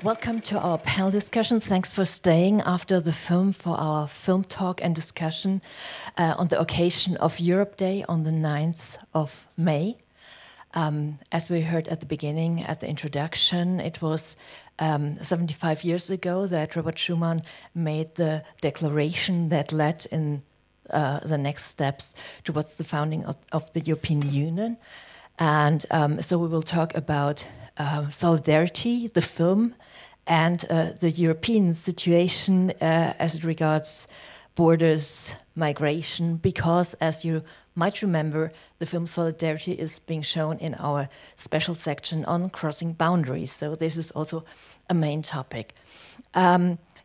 Welcome to our panel discussion. Thanks for staying after the film for our film talk and discussion on the occasion of Europe Day on the 9th of May. As we heard at the beginning, at the introduction, it was 75 years ago that Robert Schuman made the declaration that led in the next steps towards the founding of the European Union. And so we will talk about solidarity, the film, and the European situation as it regards borders, migration, because as you might remember, the film Solidarity is being shown in our special section on crossing boundaries. So this is also a main topic.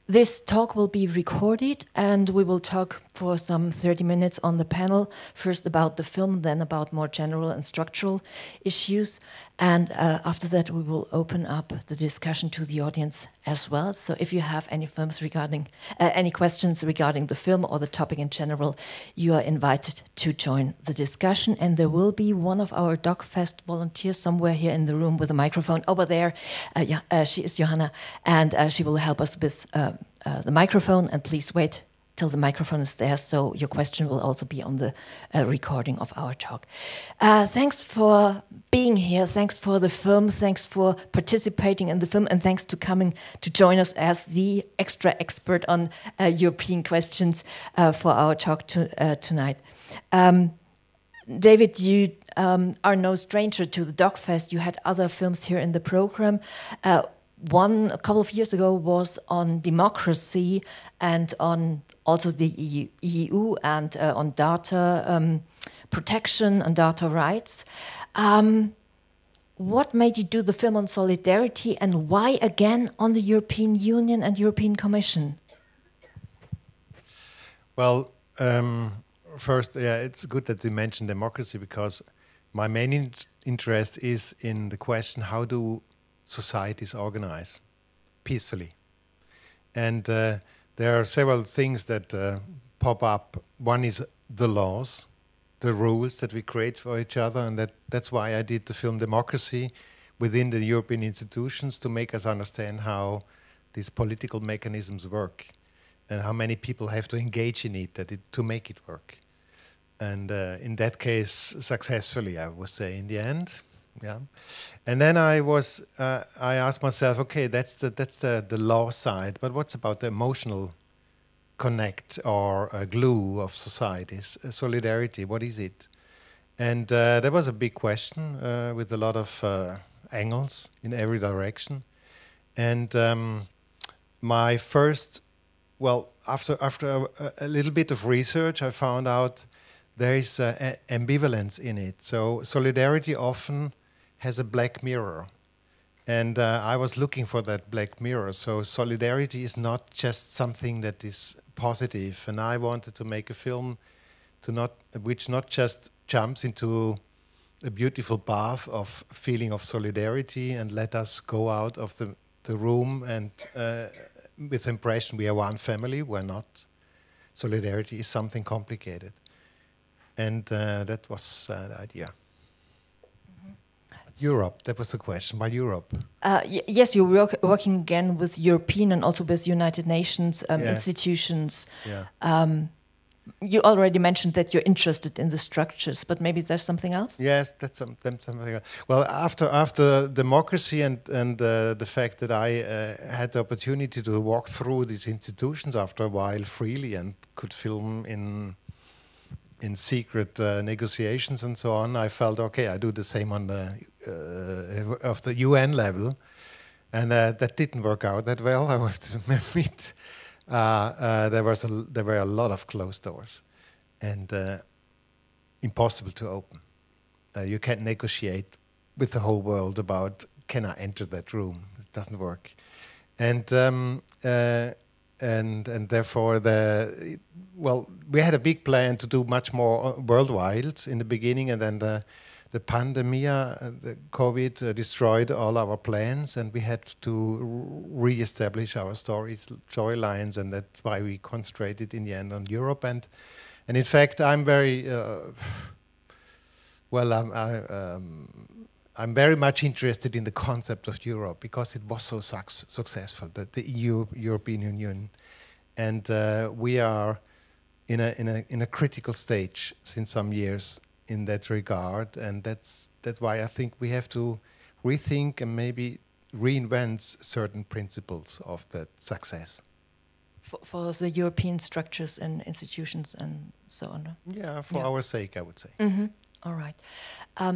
This talk will be recorded, and we will talk for some 30 minutes on the panel, first about the film, then about more general and structural issues. And after that, we will open up the discussion to the audience as well. So if you have any any questions regarding the film or the topic in general, you are invited to join the discussion. And there will be one of our DOK.fest volunteers somewhere here in the room with a microphone over there. She is Johanna, and she will help us with the microphone. And please wait till the microphone is there, so your question will also be on the recording of our talk. Thanks for being here, thanks for the film, thanks for participating in the film, and thanks to coming to join us as the extra expert on European questions for our talk tonight. David, you are no stranger to the DOK.fest. You had other films here in the program. One a couple of years ago was on democracy and on also the EU and on data protection and data rights. What made you do the film on solidarity, and why again on the European Union and European Commission? Well, first, it's good that you mentioned democracy, because my main interest is in the question, how do societies organize peacefully? And there are several things that pop up. One is the laws, the rules that we create for each other, and that's why I did the film Democracy within the European institutions, to make us understand how these political mechanisms work and how many people have to engage in it to make it work. And in that case, successfully, I would say, in the end. Yeah, and then I asked myself, okay, that's the law side, but what's about the emotional connect or glue of societies? Solidarity, what is it? And that was a big question with a lot of angles in every direction. And my first, well, after a little bit of research, I found out there is ambivalence in it. So solidarity often has a black mirror, and I was looking for that black mirror. So solidarity is not just something that is positive, and I wanted to make a film which not just jumps into a beautiful path of feeling of solidarity and let us go out of the room and with the impression we are one family. We're not. Solidarity is something complicated, and that was the idea. Europe, that was the question. Why Europe? Yes, you're working again with European and also with United Nations institutions. Yeah. You already mentioned that you're interested in the structures, but maybe there's something else? Yes, that's something else. Well, after democracy and the fact that I had the opportunity to walk through these institutions after a while freely and could film in secret negotiations and so on, I felt, okay, I do the same on of the UN level, and that didn't work out that well, I have to admit. There were a lot of closed doors, and impossible to open. You can't negotiate with the whole world about, can I enter that room? It doesn't work, and therefore we had a big plan to do much more worldwide in the beginning, and then the pandemia, the COVID, destroyed all our plans, and we had to re-establish our storylines, and that's why we concentrated in the end on Europe. And in fact, I'm very I'm very much interested in the concept of Europe because it was so successful, the European Union, and we are in a critical stage since some years in that regard, and that's why I think we have to rethink and maybe reinvent certain principles of that success. For the European structures and institutions and so on. Yeah, for our sake, I would say. Mm-hmm. All right.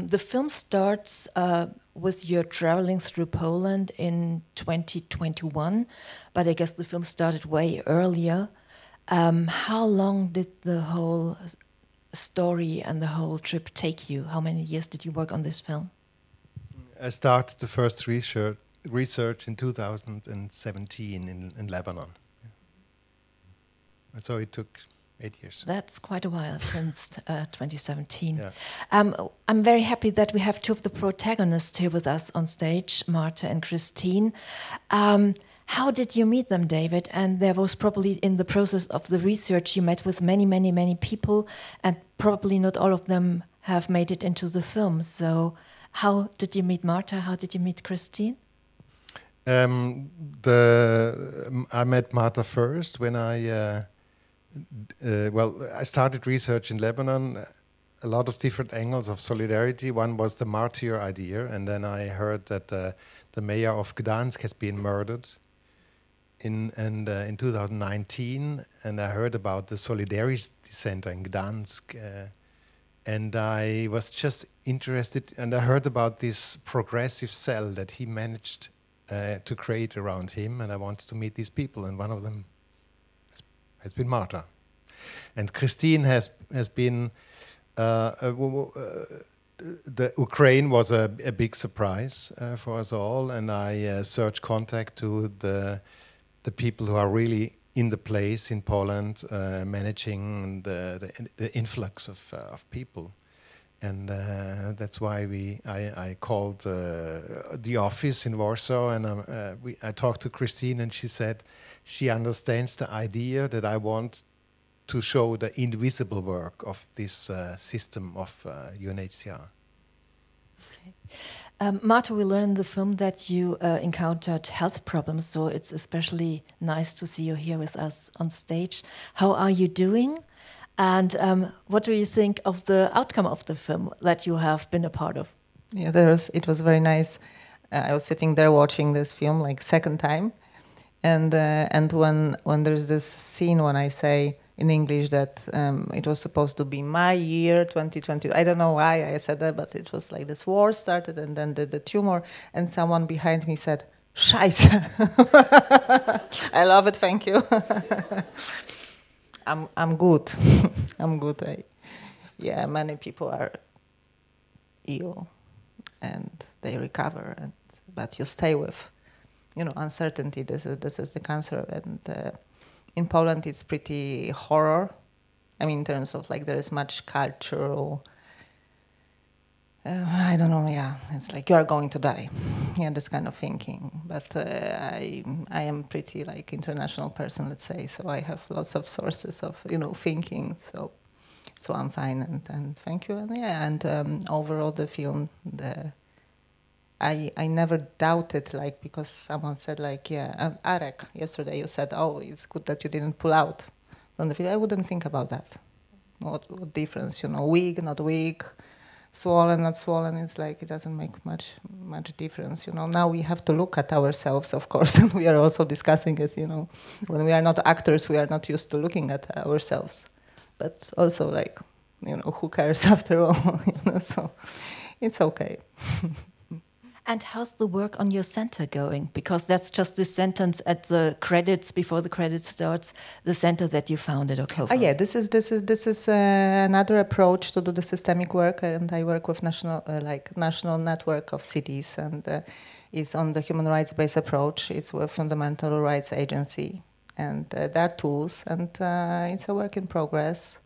The film starts with your traveling through Poland in 2021, but I guess the film started way earlier. How long did the whole story and the whole trip take you? How many years did you work on this film? I started the first research in 2017 in Lebanon. And so it took 8 years. That's quite a while since 2017. Yeah. I'm very happy that we have two of the protagonists here with us on stage, Marta and Christine. How did you meet them, David? And there was probably in the process of the research you met with many, many, many people, and probably not all of them have made it into the film. So how did you meet Marta? How did you meet Christine? I met Marta first when I started research in Lebanon, a lot of different angles of solidarity. One was the martyr idea, and then I heard that the mayor of Gdansk has been murdered in 2019, and I heard about the Solidarity Center in Gdansk, and I was just interested, and I heard about this progressive cell that he managed to create around him, and I wanted to meet these people, and one of them has been Marta. And Christine has been, the Ukraine was a big surprise for us all, and I searched contact to the people who are really in the place in Poland, managing the influx of people. And that's why I called the office in Warsaw, and I talked to Christine, and she said she understands the idea that I want to show the invisible work of this system of UNHCR. Okay. Marta, we learned in the film that you encountered health problems, so it's especially nice to see you here with us on stage. How are you doing? And what do you think of the outcome of the film that you have been a part of? Yeah, it was very nice. I was sitting there watching this film like second time, and when there's this scene when I say in English that it was supposed to be my year 2020. I don't know why I said that, but it was like this war started, and then the tumor, and someone behind me said, "Scheiße." I love it. Thank you. I'm good. I'm good. Yeah, many people are ill, and they recover, but you stay with, uncertainty. This is the cancer, and in Poland it's pretty horror. I mean, in terms of like there is much cultural. I don't know. Yeah, it's like you are going to die. Yeah, this kind of thinking. But I am pretty like international person, let's say. So I have lots of sources of thinking. So I'm fine, and thank you. And yeah, and overall the film, I never doubted, like, because someone said like, yeah, Arek, yesterday you said, oh, it's good that you didn't pull out from the film. I wouldn't think about that. What difference, weak, not weak. Swollen, not swollen, it's like it doesn't make much difference. Now we have to look at ourselves, of course, and we are also discussing it. When we are not actors, we are not used to looking at ourselves. But also, like, who cares after all? So it's okay. And how's the work on your center going? Because that's just this sentence at the credits, before the credits starts, the center that you founded or co-founded. Yeah, this is another approach to do the systemic work, and I work with national network of cities, and it's on the human rights-based approach. It's with Fundamental Rights Agency, and there are tools, and it's a work in progress.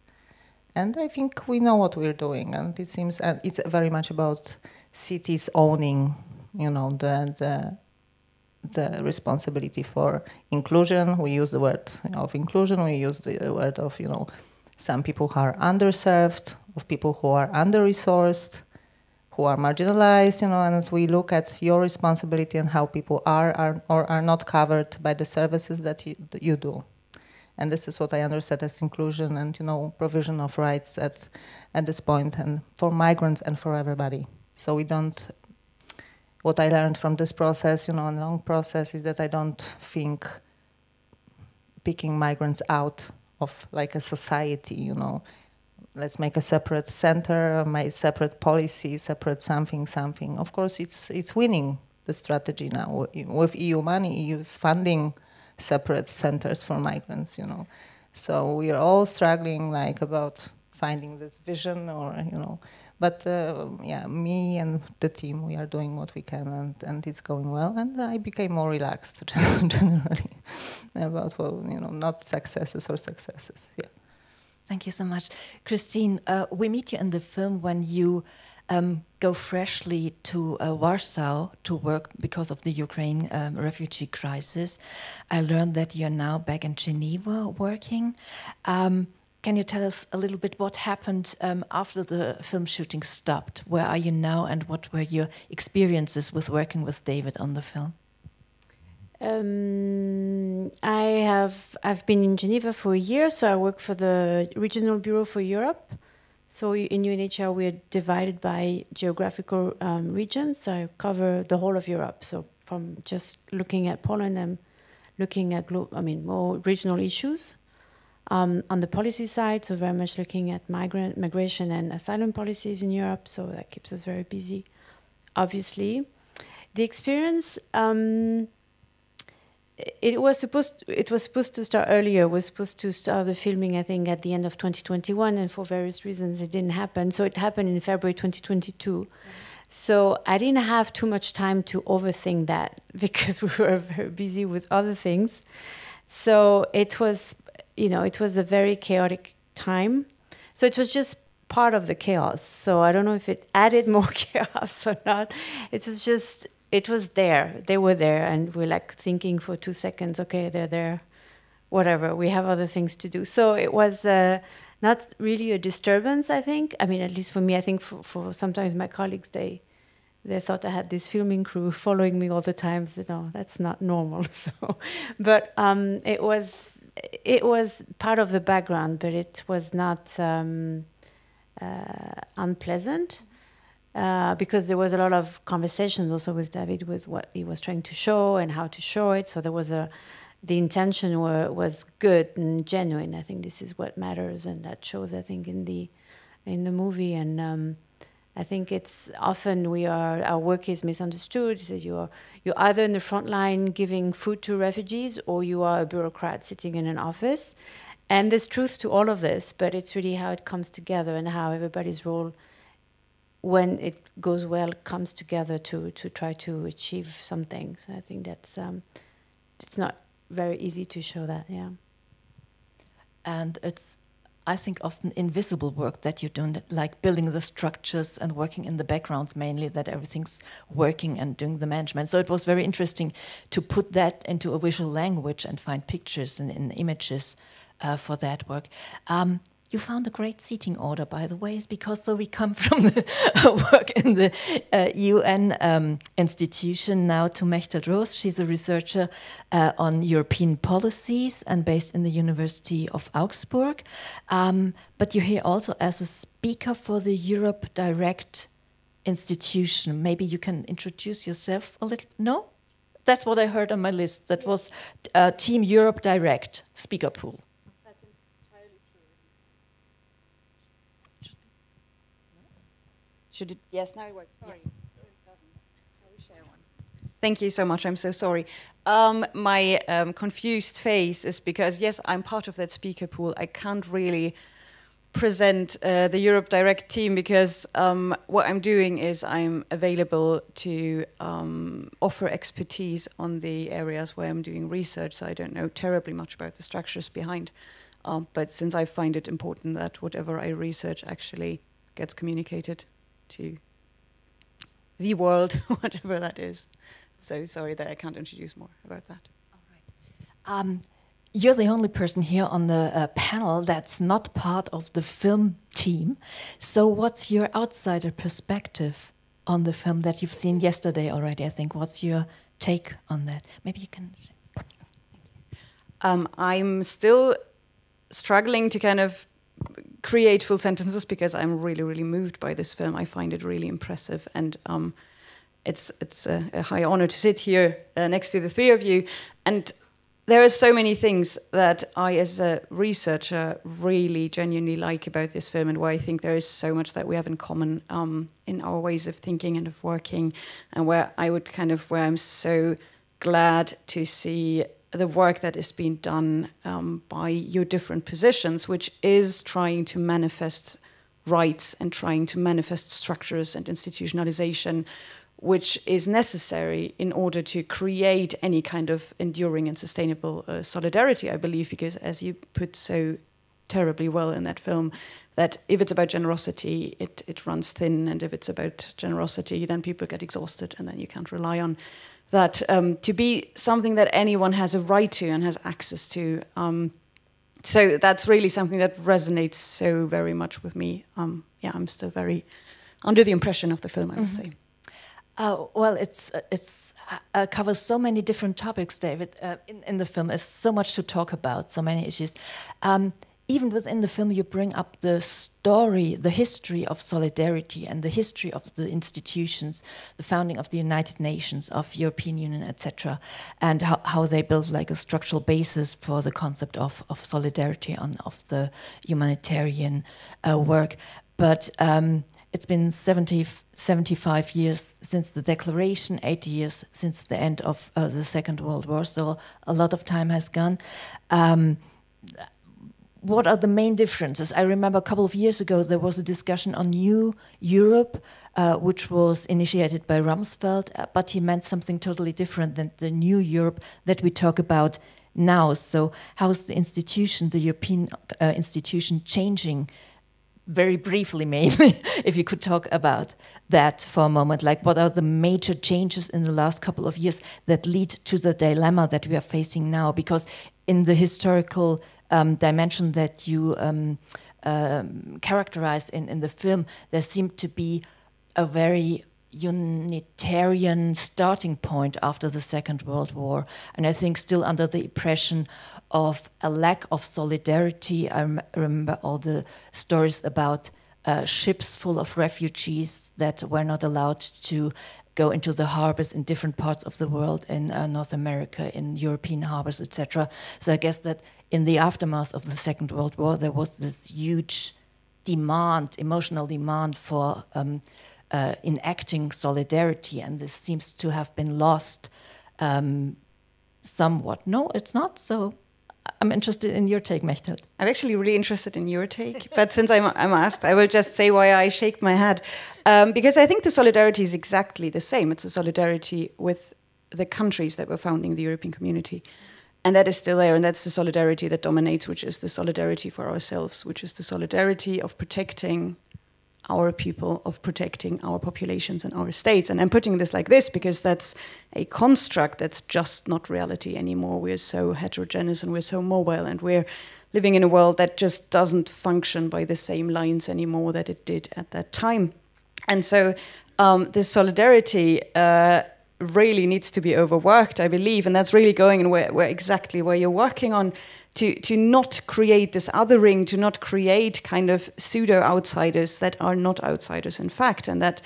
And I think we know what we're doing, and it seems it's very much about cities owning, the responsibility for inclusion. We use the word of inclusion. We use the word of, some people who are underserved, of people who are under-resourced, who are marginalized, you know, and we look at your responsibility and how people are or are not covered by the services that you do. And this is what I understand as inclusion and, you know, provision of rights at this point, and for migrants and for everybody. So we don't, what I learned from this process, you know, a long process, is that I don't think picking migrants out of like a society, you know, let's make a separate center, my separate policy, separate something. Of course, it's winning the strategy now with EU money. EU is funding separate centers for migrants, you know. So we are all struggling like about finding this vision, or, you know. But yeah, me and the team, we are doing what we can, and it's going well. And I became more relaxed generally about, well, you know, not successes or successes. Yeah. Thank you so much. Christine, we meet you in the film when you go freshly to Warsaw to work because of the Ukraine refugee crisis. I learned that you're now back in Geneva working. Can you tell us a little bit what happened after the film shooting stopped? Where are you now, and what were your experiences with working with David on the film? I've been in Geneva for a year, so I work for the Regional Bureau for Europe. So in UNHCR we are divided by geographical regions. So I cover the whole of Europe. So from just looking at Poland, I'm looking at more regional issues. On the policy side, so very much looking at migration and asylum policies in Europe. So that keeps us very busy, obviously. The experience. It was supposed to start earlier. We're supposed to start the filming, I think, at the end of 2021, and for various reasons it didn't happen. So it happened in February 2022. So I didn't have too much time to overthink that because we were very busy with other things. So it was, it was a very chaotic time. So it was just part of the chaos. So I don't know if it added more chaos or not. It was there. They were there, and we're like thinking for 2 seconds, okay, they're there, whatever, we have other things to do. So it was not really a disturbance, I think. I mean, at least for me, I think for sometimes my colleagues, they thought I had this filming crew following me all the time. So, no, that's not normal. So, but it was part of the background, but it was not unpleasant. Because there was a lot of conversations also with David with what he was trying to show and how to show it. So there was the intention was good and genuine. I think this is what matters, and that shows, I think, in the movie. And I think it's often our work is misunderstood. So you're either in the front line giving food to refugees, or you are a bureaucrat sitting in an office. And there's truth to all of this, but it's really how it comes together and how everybody's role, when it goes well, comes together to try to achieve something. So I think that's it's not very easy to show that, yeah. And it's, I think, often invisible work that you do, like building the structures and working in the backgrounds mainly, that everything's working and doing the management. So it was very interesting to put that into a visual language and find pictures and images for that work. You found a great seating order, by the way, is because we come from the work in the UN institution now to Mechtel Roos. She's a researcher on European policies and based in the University of Augsburg. But you're here also as a speaker for the Europe Direct institution. Maybe you can introduce yourself a little. No? That's what I heard on my list. That was Team Europe Direct speaker pool. Should it? Yes, now it works. Sorry. Yeah. No, it doesn't. I will share one. Thank you so much. I'm so sorry. My confused face is because, yes, I'm part of that speaker pool. I can't really present the Europe Direct team because what I'm doing is I'm available to offer expertise on the areas where I'm doing research. So I don't know terribly much about the structures behind. But since I find it important that whatever I research actually gets communicated to the world, whatever that is. So sorry that I can't introduce more about that. All right. You're the only person here on the panel that's not part of the film team. So what's your outsider perspective on the film that you've seen yesterday already, I think. What's your take on that? Maybe you can... I'm still struggling to kind of create full sentences because I'm really, really moved by this film. I find it really impressive, and it's a high honor to sit here next to the three of you. And there are so many things that I, as a researcher, really genuinely like about this film, and where I think there is so much that we have in common in our ways of thinking and of working, and where I'm so glad to see the work that is being done by your different positions, which is trying to manifest rights and trying to manifest structures and institutionalization, which is necessary in order to create any kind of enduring and sustainable solidarity, I believe, because as you put so terribly well in that film, that if it's about generosity, it runs thin, and if it's about generosity, then people get exhausted, and then you can't rely on that to be something that anyone has a right to and has access to. So that's really something that resonates so very much with me. I'm still very under the impression of the film, I would say. Well, it covers so many different topics, David, in the film. There's so much to talk about, so many issues. Even within the film, you bring up the story, the history of solidarity and the history of the institutions, the founding of the United Nations, of European Union, etc., and how they built like a structural basis for the concept of solidarity and of the humanitarian work. But it's been 75 years since the declaration, 80 years since the end of the Second World War, so a lot of time has gone. What are the main differences? I remember a couple of years ago there was a discussion on New Europe, which was initiated by Rumsfeld, but he meant something totally different than the New Europe that we talk about now. So how is the institution, the European institution, changing? Very briefly, maybe, if you could talk about that for a moment. Like, what are the major changes in the last couple of years that lead to the dilemma that we are facing now? Because in the historical dimension that you characterize in the film, there seemed to be a very unitarian starting point after the Second World War, and I think still under the impression of a lack of solidarity. I remember all the stories about ships full of refugees that were not allowed to go into the harbors in different parts of the world, in North America, in European harbors, etc. So I guess that in the aftermath of the Second World War, there was this huge demand, emotional demand for enacting solidarity, and this seems to have been lost somewhat. No, it's not. So I'm interested in your take, Mechthild. I'm actually really interested in your take, but since I'm asked, I will just say why I shake my head. Because I think the solidarity is exactly the same. It's a solidarity with the countries that were founding the European community. And that is still there, and that's the solidarity that dominates, which is the solidarity for ourselves, which is the solidarity of protecting our people, of protecting our populations and our states. And I'm putting this like this because that's a construct that's just not reality anymore. We're so heterogeneous and we're so mobile, and we're living in a world that just doesn't function by the same lines anymore that it did at that time. And so this solidarity really needs to be overworked, I believe, and that's really going in where exactly where you're working on, to not create this othering, to not create kind of pseudo-outsiders that are not outsiders in fact, and that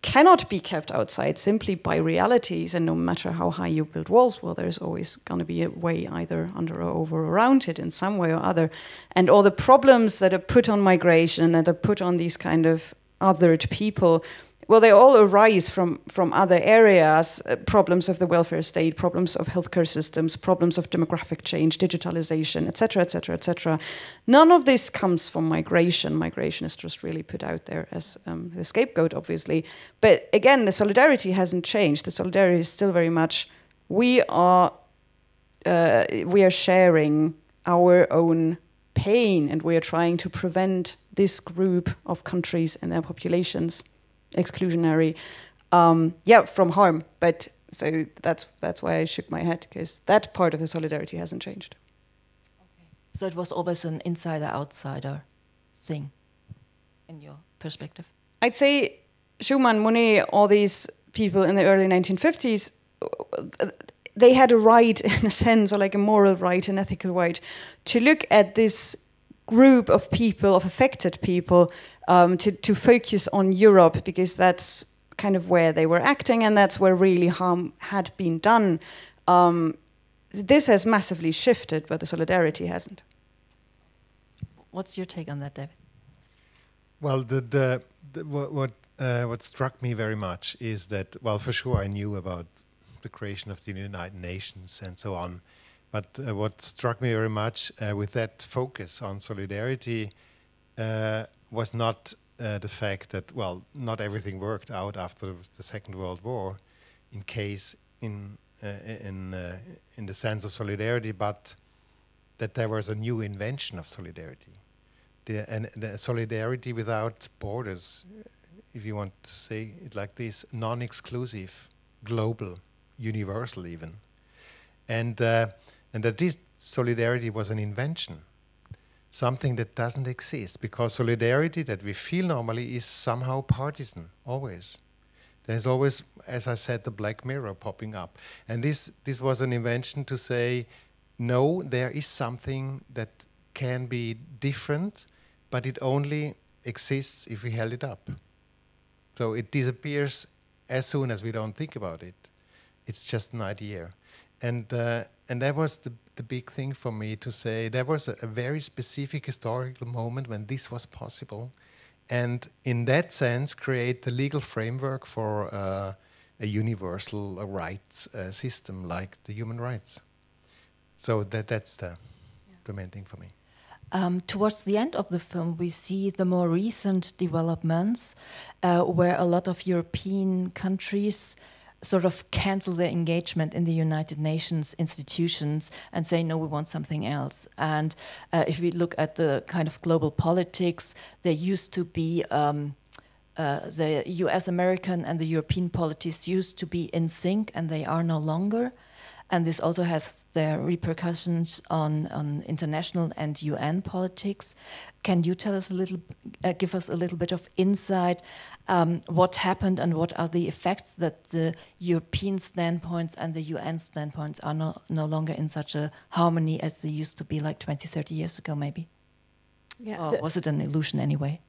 cannot be kept outside simply by realities. And no matter how high you build walls, well, there's always going to be a way either under or over or around it in some way or other. And all the problems that are put on migration, that are put on these kind of othered people, well, they all arise from other areas, problems of the welfare state, problems of healthcare systems, problems of demographic change, digitalization, etc., etc., etc. None of this comes from migration. Migration is just really put out there as the scapegoat, obviously. But again, the solidarity hasn't changed. The solidarity is still very much, we are sharing our own pain, and we are trying to prevent this group of countries and their populations exclusionary, from harm. But so that's why I shook my head, because that part of the solidarity hasn't changed. Okay. So it was always an insider-outsider thing, in your perspective? I'd say Schumann, Monet, all these people in the early 1950s, they had a right, in a sense, or like a moral right, an ethical right, to look at this group of people, of affected people, to focus on Europe, because that's kind of where they were acting, and that's where really harm had been done. This has massively shifted, but the solidarity hasn't. What's your take on that, David? Well, what struck me very much is that, well, for sure I knew about the creation of the United Nations and so on, but what struck me very much with that focus on solidarity was not the fact that, well, not everything worked out after the Second World War, in the sense of solidarity, but that there was a new invention of solidarity, the solidarity without borders, if you want to say it like this, non-exclusive, global, universal even, and that this solidarity was an invention, something that doesn't exist, because solidarity that we feel normally is somehow partisan, always. There's always, as I said, the black mirror popping up. And this was an invention to say, no, there is something that can be different, but it only exists if we held it up. So it disappears as soon as we don't think about it. It's just an idea. And that was the big thing for me to say. There was a very specific historical moment when this was possible. And in that sense, create the legal framework for a universal rights system like the human rights. So that's the main thing for me. Towards the end of the film, we see the more recent developments where a lot of European countries sort of cancel their engagement in the United Nations institutions and say, no, we want something else. And if we look at the kind of global politics, there used to be the US, American and the European politics used to be in sync, and they are no longer. And this also has their repercussions on international and UN politics. Can you tell us give us a little bit of insight what happened and what are the effects that the European standpoints and the UN standpoints are no longer in such a harmony as they used to be like 20, 30 years ago, maybe? Yeah. Or was it an illusion anyway?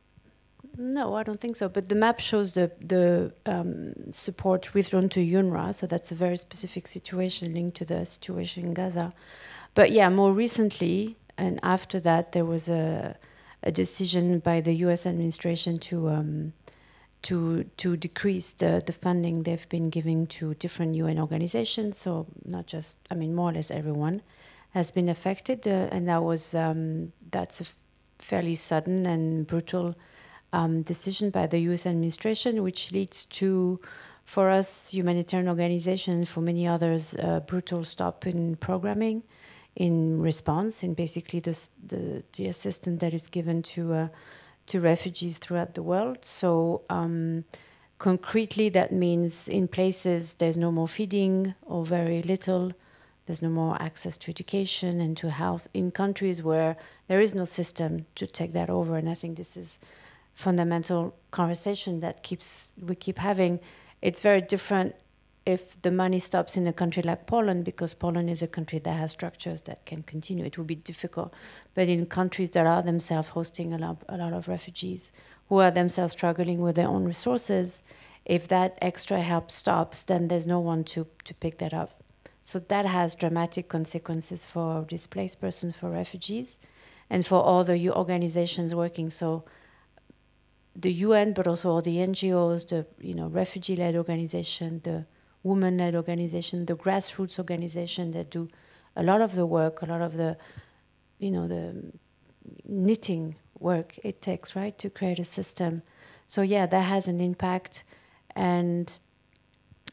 No, I don't think so. But the map shows the support withdrawn to UNRWA, so that's a very specific situation linked to the situation in Gaza. But yeah, more recently, and after that, there was a decision by the U.S. administration to decrease the funding they've been giving to different UN organizations. So not just, I mean, more or less everyone has been affected, and that's a fairly sudden and brutal decision by the U.S. administration, which leads to, for us, humanitarian organizations, for many others, brutal stop in programming, in response, in basically the assistance that is given to refugees throughout the world. So concretely, that means in places there's no more feeding or very little. There's no more access to education and to health in countries where there is no system to take that over. And I think this is fundamental conversation that we keep having. It's very different if the money stops in a country like Poland, because Poland is a country that has structures that can continue. It would be difficult. But in countries that are themselves hosting a lot of refugees, who are themselves struggling with their own resources, if that extra help stops, then there's no one to pick that up. So that has dramatic consequences for displaced persons, for refugees, and for all the organizations working. So the UN, but also all the NGOs, the refugee-led organization, the women-led organization, the grassroots organization that do a lot of the work, a lot of the, the knitting work it takes, right, to create a system. So yeah, that has an impact. And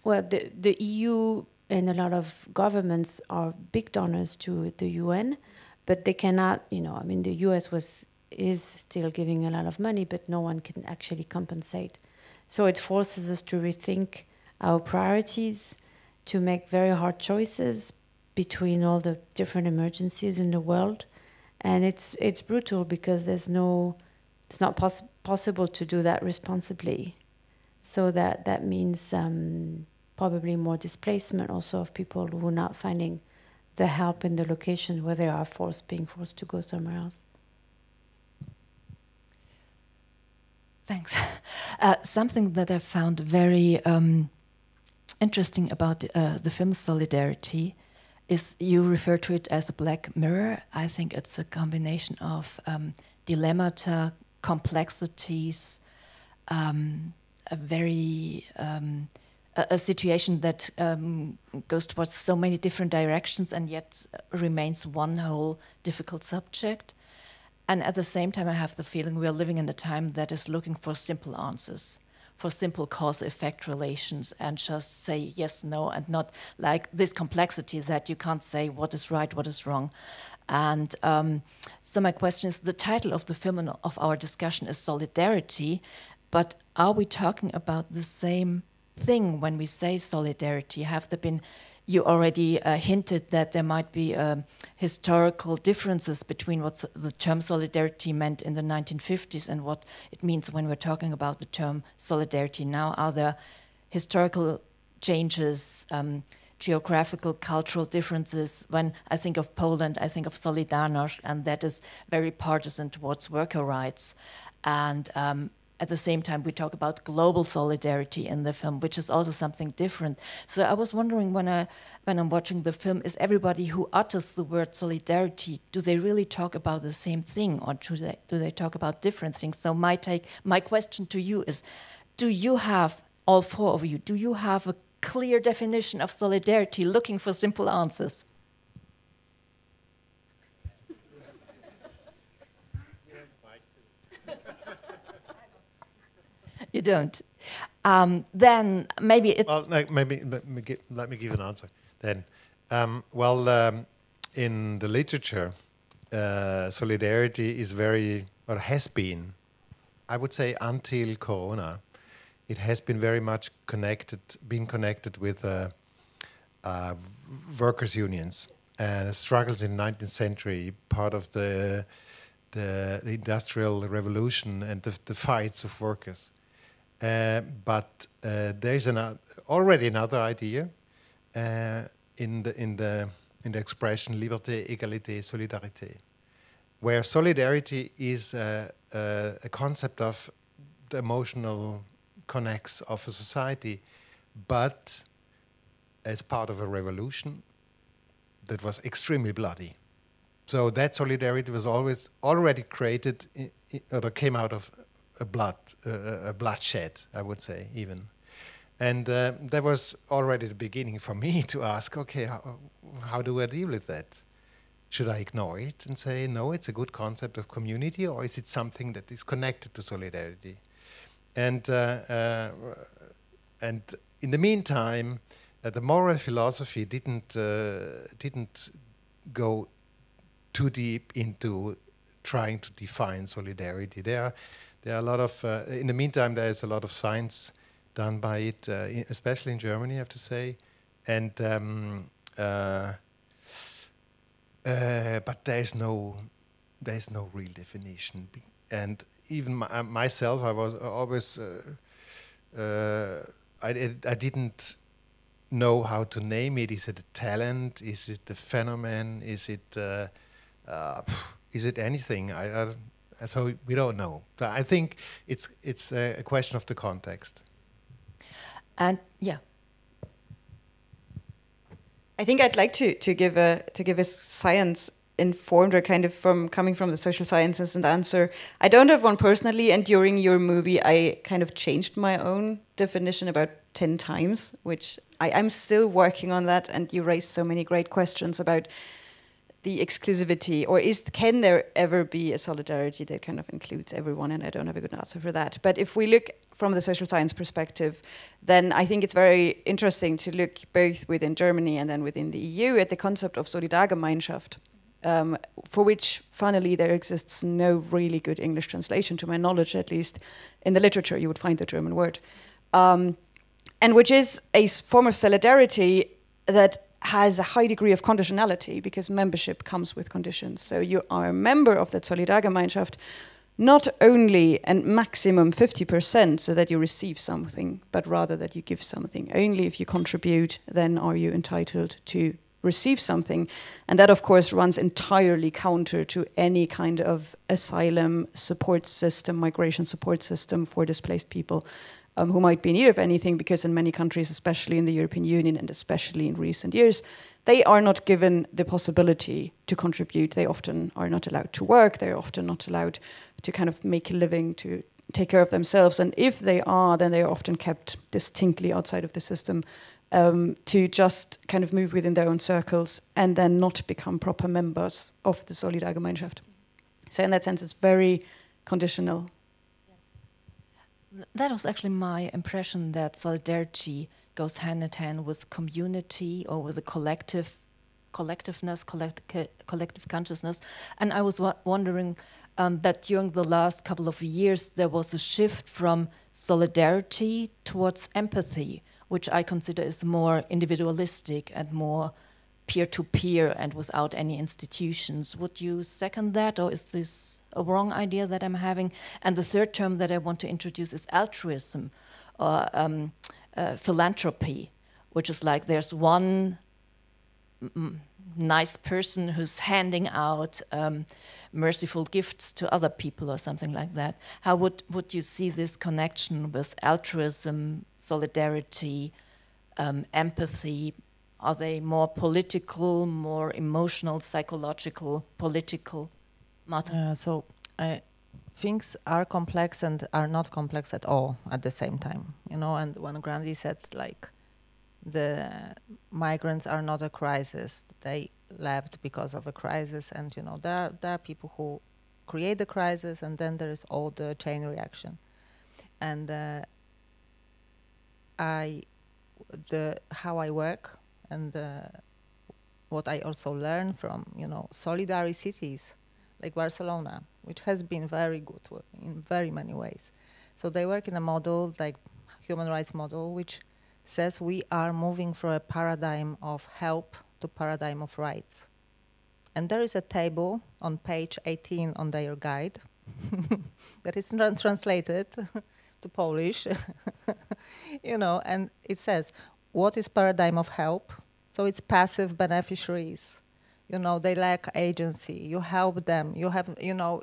well, the EU and a lot of governments are big donors to the UN, but they cannot, the US is still giving a lot of money, but no one can actually compensate. So it forces us to rethink our priorities, to make very hard choices between all the different emergencies in the world. And it's brutal because it's not possible to do that responsibly. So that means probably more displacement also of people who are not finding the help in the location where they are being forced to go somewhere else. Thanks. Something that I found very interesting about the film Solidarity is you refer to it as a black mirror. I think it's a combination of dilemmata, complexities, a situation that goes towards so many different directions and yet remains one whole difficult subject. And at the same time, I have the feeling we are living in a time that is looking for simple answers, for simple cause-effect relations, and just say yes, no, and not like this complexity that you can't say what is right, what is wrong. And so my question is, the title of the film and of our discussion is Solidarity, but are we talking about the same thing when we say solidarity? Have there been, you already hinted that there might be historical differences between what the term solidarity meant in the 1950s and what it means when we're talking about the term solidarity now. Are there historical changes, geographical, cultural differences? When I think of Poland, I think of Solidarność, and that is very partisan towards worker rights. And at the same time, we talk about global solidarity in the film, which is also something different. So I was wondering, when I'm watching the film, is everybody who utters the word solidarity, do they really talk about the same thing, or do they talk about different things? So my question to you is, do you have, all four of you, do you have a clear definition of solidarity, looking for simple answers? You don't. Then maybe it's... Well, let me give an answer then. In the literature, solidarity is has been, I would say until Corona, it has been very much connected with workers' unions and struggles in the 19th century, part of the Industrial Revolution and the fights of workers. But there is already another idea in the expression liberté, égalité, solidarité, where solidarity is a concept of the emotional connects of a society, but as part of a revolution that was extremely bloody. So that solidarity was already created or came out of a bloodshed, I would say, even. And that was already the beginning for me to ask, okay, how do I deal with that? Should I ignore it and say, no, it's a good concept of community, or is it something that is connected to solidarity? And in the meantime, the moral philosophy didn't go too deep into trying to define solidarity. There are a lot of, in the meantime, there is a lot of science done by it, especially in Germany, I have to say. And but there's no real definition. And even myself, I was always, I didn't know how to name it. Is it a talent? Is it a phenomenon? Is it anything? So we don't know. So I think it's a question of the context. And yeah, I think I'd like to give a science informed or kind of coming from the social sciences and answer. I don't have one personally, and during your movie I kind of changed my own definition about 10 times, which I'm still working on that, and you raised so many great questions about the exclusivity, or can there ever be a solidarity that kind of includes everyone, and I don't have a good answer for that. But if we look from the social science perspective, then I think it's very interesting to look both within Germany and then within the EU at the concept of Solidargemeinschaft, for which, funnily, there exists no really good English translation, to my knowledge, at least. In the literature, you would find the German word. And which is a form of solidarity that has a high degree of conditionality, because membership comes with conditions. So you are a member of that Solidargemeinschaft not only and maximum 50% so that you receive something, but rather that you give something. Only if you contribute, then are you entitled to receive something. And that, of course, runs entirely counter to any kind of asylum support system, migration support system for displaced people who might be in need of anything, because in many countries, especially in the European Union and especially in recent years, they are not given the possibility to contribute. They often are not allowed to work. They're often not allowed to kind of make a living, to take care of themselves. And if they are, then they are often kept distinctly outside of the system, to just kind of move within their own circles and then not become proper members of the Solidargemeinschaft. So in that sense, it's very conditional. That was actually my impression, that solidarity goes hand in hand with community or with a collectiveness, collective consciousness. And I was wondering that during the last couple of years, there was a shift from solidarity towards empathy, which I consider is more individualistic and more peer-to-peer and without any institutions. Would you second that, or is this a wrong idea that I'm having? And the third term that I want to introduce is altruism, or philanthropy, which is like there's one nice person who's handing out merciful gifts to other people or something like that. How would you see this connection with altruism, solidarity, empathy? Are they more political, more emotional, psychological, political? Martin? So things are complex and are not complex at all at the same time, you know. And when Grandi said, like, the migrants are not a crisis, they left because of a crisis, and you know, there are people who create the crisis, and then there is all the chain reaction. And how I work, and what I also learn from, you know, solidary cities like Barcelona, which has been very good in very many ways. So they work in a model, like human rights model, which says we are moving from a paradigm of help to paradigm of rights. And there is a table on page 18 on their guide that is translated to Polish, you know, and it says, what is paradigm of help? So it's passive beneficiaries. You know, they lack agency. You help them. You have, you know,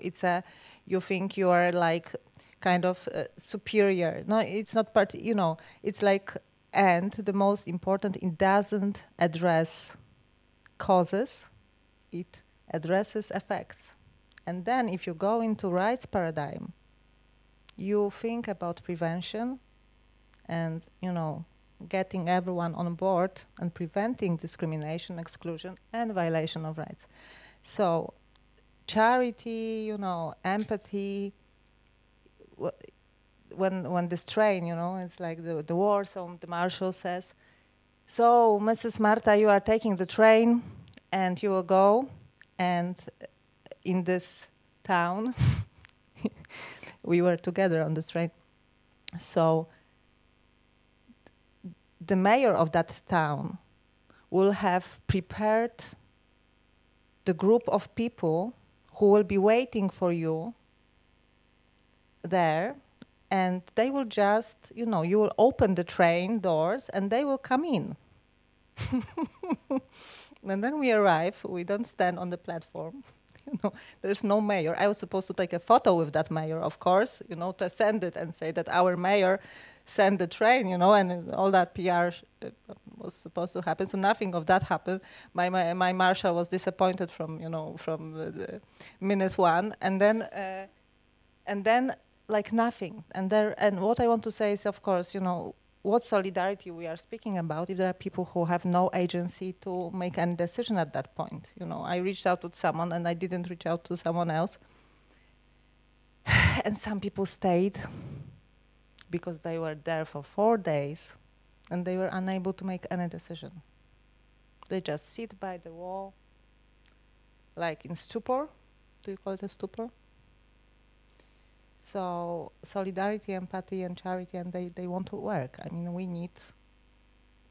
you think you are like kind of superior. No, it's not part, you know, it's like, and the most important, it doesn't address causes, it addresses effects. And then if you go into rights paradigm, you think about prevention and, you know, getting everyone on board and preventing discrimination, exclusion, and violation of rights. So charity, you know, empathy, when this train, you know, it's like the war, so the marshal says, so Mrs. Marta, you are taking the train and you will go, and in this town, we were together on this train. So the mayor of that town will have prepared the group of people who will be waiting for you there, and they will just, you know, you will open the train doors and they will come in. And then we arrive, we don't stand on the platform. You know, there's no mayor. I was supposed to take a photo with that mayor, of course, you know, to send it and say that our mayor sent the train, you know, and all that PR was supposed to happen. So nothing of that happened. My marshal was disappointed from, you know, from the minute one, and then like nothing. And what I want to say is, of course, you know, what solidarity we are speaking about if there are people who have no agency to make any decision at that point. You know, I reached out to someone and I didn't reach out to someone else. And some people stayed because they were there for 4 days and they were unable to make any decision. They just sit by the wall, like in stupor. Do you call it a stupor? So solidarity, empathy, and charity, and they want to work. I mean, we need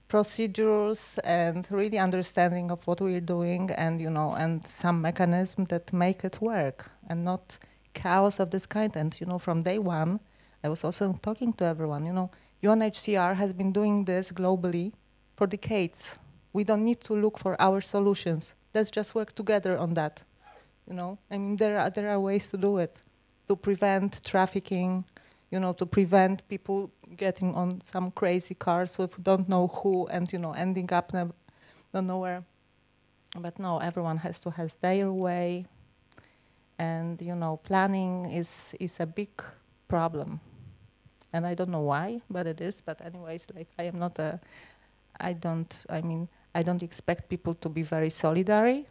procedures and really understanding of what we're doing, and, you know, and some mechanism that make it work, and not chaos of this kind. And, from day one, I was also talking to everyone, UNHCR has been doing this globally for decades. We don't need to look for our solutions. Let's just work together on that. There are ways to do it, to prevent trafficking, to prevent people getting on some crazy cars with don't know who and, ending up don't know where. But no, everyone has their way. And, planning is a big problem. And I don't know why, but it is. But anyways, I don't expect people to be very solidary.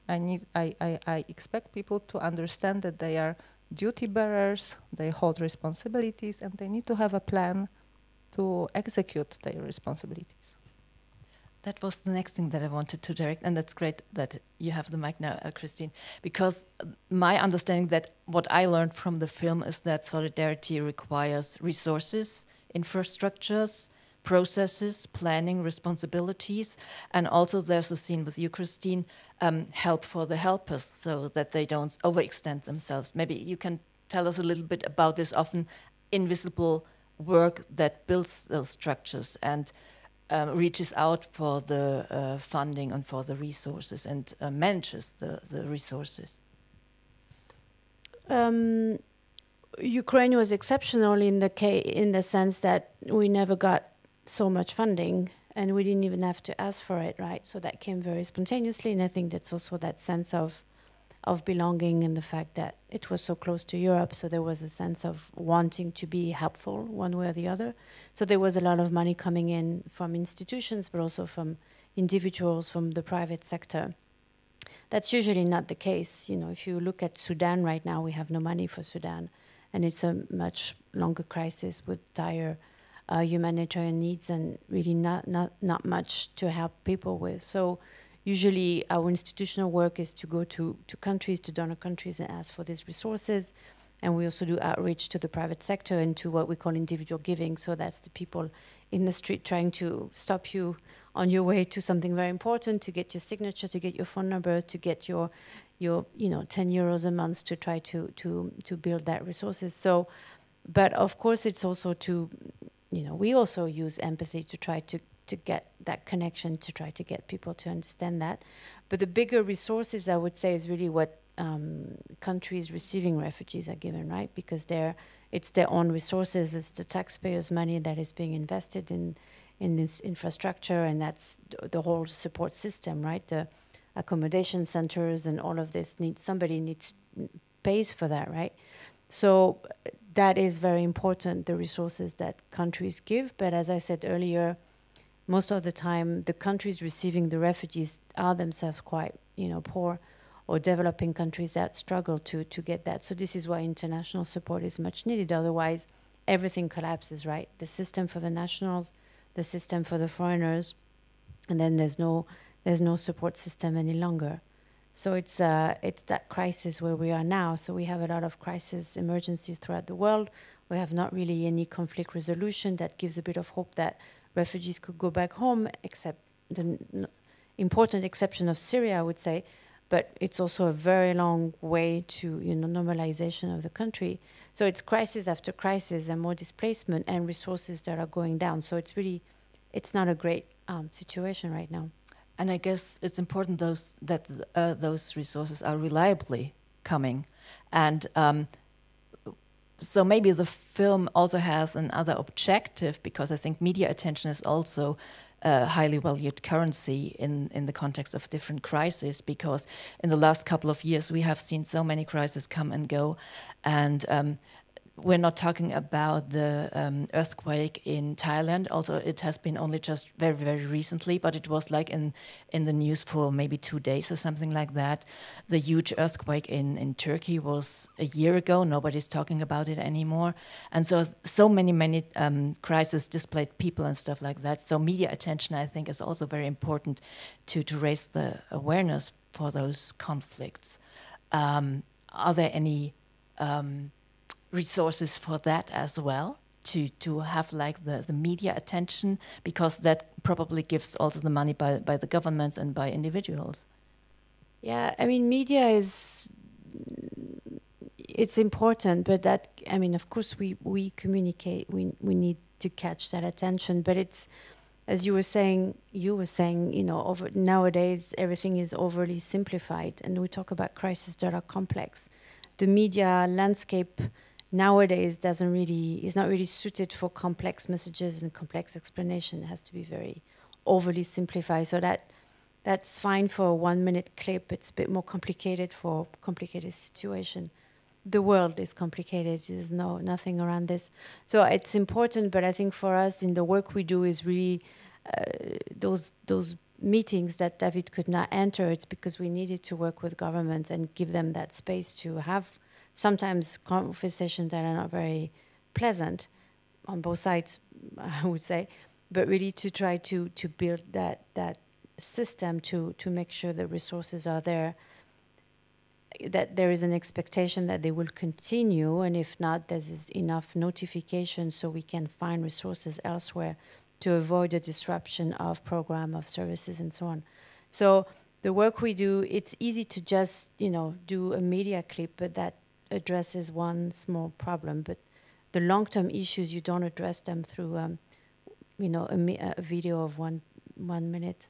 I expect people to understand that they are duty bearers, they hold responsibilities, and they need to have a plan to execute their responsibilities. That was the next thing that I wanted to direct, and that's great that you have the mic now, Christine, because my understanding that what I learned from the film is that solidarity requires resources, infrastructures, processes, planning, responsibilities, and also there's a scene with you, Christine, help for the helpers so that they don't overextend themselves. Maybe you can tell us a little bit about this often invisible work that builds those structures and reaches out for the funding and for the resources and manages the resources. Ukraine was exceptional in the sense that we never got so much funding and we didn't even have to ask for it, right? So that came very spontaneously, and I think that's also that sense of belonging and the fact that it was so close to Europe, so there was a sense of wanting to be helpful one way or the other. So there was a lot of money coming in from institutions, but also from individuals, from the private sector. That's usually not the case. If you look at Sudan right now, we have no money for Sudan, and it's a much longer crisis with dire humanitarian needs and really not much to help people with. So usually our institutional work is to go to countries, to donor countries, and ask for these resources. And we also do outreach to the private sector and to what we call individual giving. So that's the people in the street trying to stop you on your way to something very important, to get your signature, to get your phone number, to get your 10 euros a month to try to build that resources. So, but of course it's also to, we also use empathy to try to get that connection, to try to get people to understand that. But the bigger resources, I would say, is really what countries receiving refugees are given, right? Because it's their own resources, it's the taxpayers' money that is being invested in this infrastructure, and that's the whole support system, right? The accommodation centers and all of this pays for that, right? So that is very important, the resources that countries give. But as I said earlier, most of the time, the countries receiving the refugees are themselves quite, poor, or developing countries that struggle to get that. So this is why international support is much needed. Otherwise, everything collapses, right? The system for the nationals, the system for the foreigners, and then there's no support system any longer. So it's that crisis where we are now. So we have a lot of crisis emergencies throughout the world. We have not really any conflict resolution that gives a bit of hope that refugees could go back home, except the important exception of Syria, I would say. But it's also a very long way to normalization of the country. So it's crisis after crisis and more displacement and resources that are going down. So it's not a great situation right now. And I guess it's important that those resources are reliably coming. And so maybe the film also has another objective, because I think media attention is also a highly valued currency in the context of different crises, because in the last couple of years we have seen so many crises come and go. And we're not talking about the earthquake in Thailand. Also, it has been only just very, very recently, but it was like in the news for maybe 2 days or something like that. The huge earthquake in Turkey was a year ago. Nobody's talking about it anymore. And so many crises displaced people and stuff like that. So media attention, I think, is also very important to raise the awareness for those conflicts. Are there any resources for that as well, to have like the media attention, because that probably gives also the money by the governments and by individuals? Yeah, I mean, media it's important, but that, I mean, of course we communicate, we need to catch that attention, but it's, as you were saying, you know, nowadays everything is overly simplified, and we talk about crises that are complex. The media landscape nowadays is not really suited for complex messages and complex explanation. It has to be very overly simplified. So that's fine for a 1 minute clip. It's a bit more complicated for complicated situation. The world is complicated. There's nothing around this. So it's important, but I think for us in the work we do is really those meetings that David could not enter. It's because we needed to work with governments and give them that space to have sometimes conversations that are not very pleasant on both sides, I would say, but really to try to build that system to make sure the resources are there, that there is an expectation that they will continue, and if not, there's enough notification so we can find resources elsewhere to avoid the disruption of program, of services, and so on. So the work we do, it's easy to just, you know, do a media clip, but that addresses one small problem. But the long-term issues, you don't address them through, you know, a video of one minute.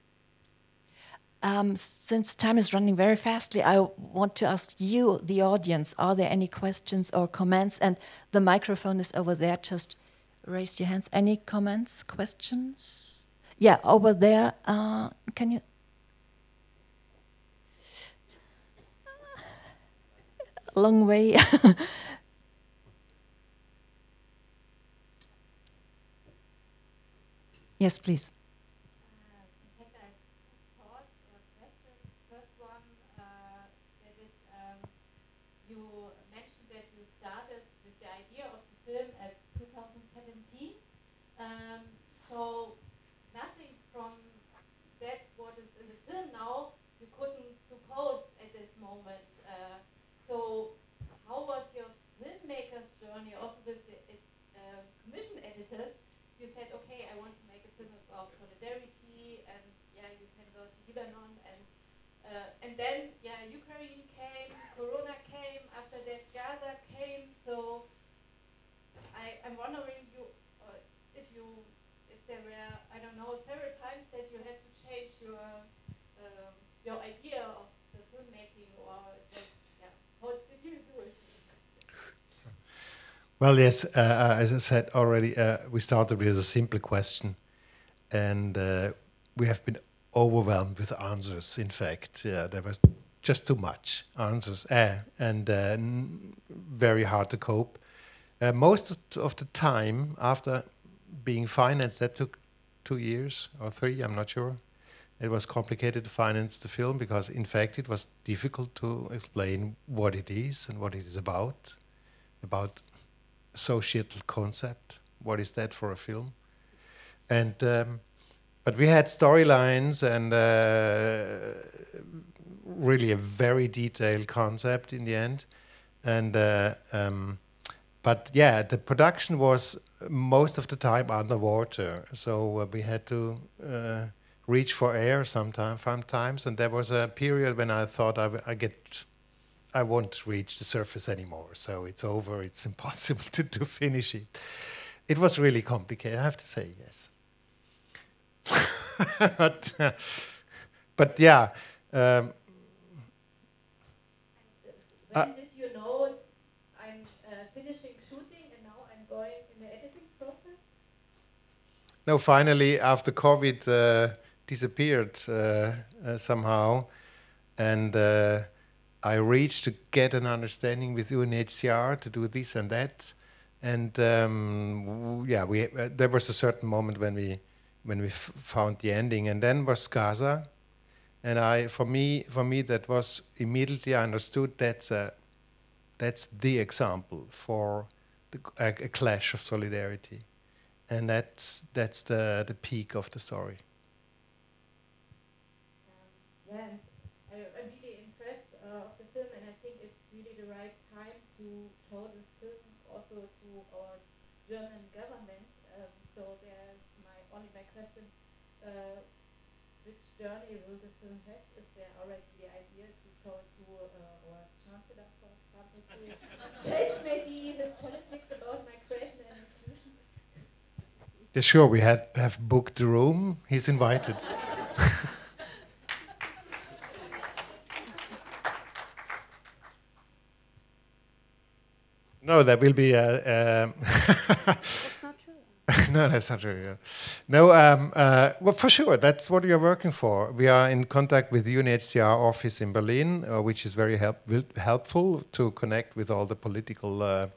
Since time is running very fastly, I want to ask you, the audience, are there any questions or comments? And the microphone is over there. Just raise your hands. Any comments, questions? Yeah, over there. Can you? A long way. Yes, please. So nothing from that what is in the film now you couldn't suppose at this moment. So how was your filmmaker's journey also with the commission editors? You said, okay, I want to make a film about solidarity, and yeah, you can go to Lebanon, and then yeah, Ukraine came, Corona came, after that Gaza came. So I'm wondering if there were, I don't know, several times that you had to change your idea of the filmmaking, or yeah, how did you do it? Well, yes, as I said already, we started with a simple question, and we have been overwhelmed with answers. In fact, there was just too much answers, and very hard to cope. Most of the time, after being financed, that took 2 years or 3, I'm not sure. It was complicated to finance the film because, in fact, it was difficult to explain what it is and what it is about societal concept. What is that for a film? And but we had storylines and really a very detailed concept in the end. And but yeah, the production was most of the time underwater, so we had to reach for air sometimes, and there was a period when I thought I won't reach the surface anymore, so it's over, it's impossible to finish it. It was really complicated, I have to say, yes. but yeah. When did you know I'm finishing shooting and now I'm going in the editing process? No, finally, after COVID disappeared somehow, and I reached to get an understanding with UNHCR to do this and that, and yeah, there was a certain moment when we found the ending, and then was Gaza, and for me that was immediately I understood that's the example for a clash of solidarity, and that's the peak of the story. Yeah, I'm really impressed of the film, and I think it's really the right time to show this film also to our German government. So there's my question: which journey will the film have? Is there already the idea to show it to our chancellor, for example, to change maybe his politics about migration and inclusion? Yeah, sure, we have booked the room. He's invited. No, there will be a. That's not true. No, that's not true. Yeah. No, well, for sure, that's what we are working for. We are in contact with the UNHCR office in Berlin, which is very helpful to connect with all the political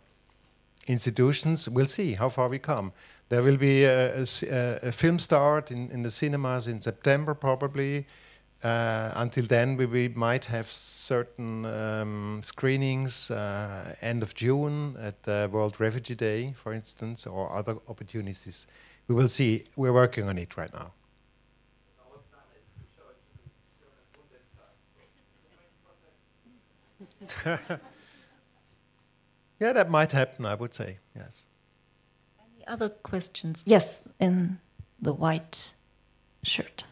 institutions. We'll see how far we come. There will be a film start in the cinemas in September, probably. Until then, we might have certain screenings end of June at the World Refugee Day, for instance, or other opportunities. We will see. We're working on it right now. Yeah, that might happen, I would say, yes. Any other questions? Yes, in the white shirt.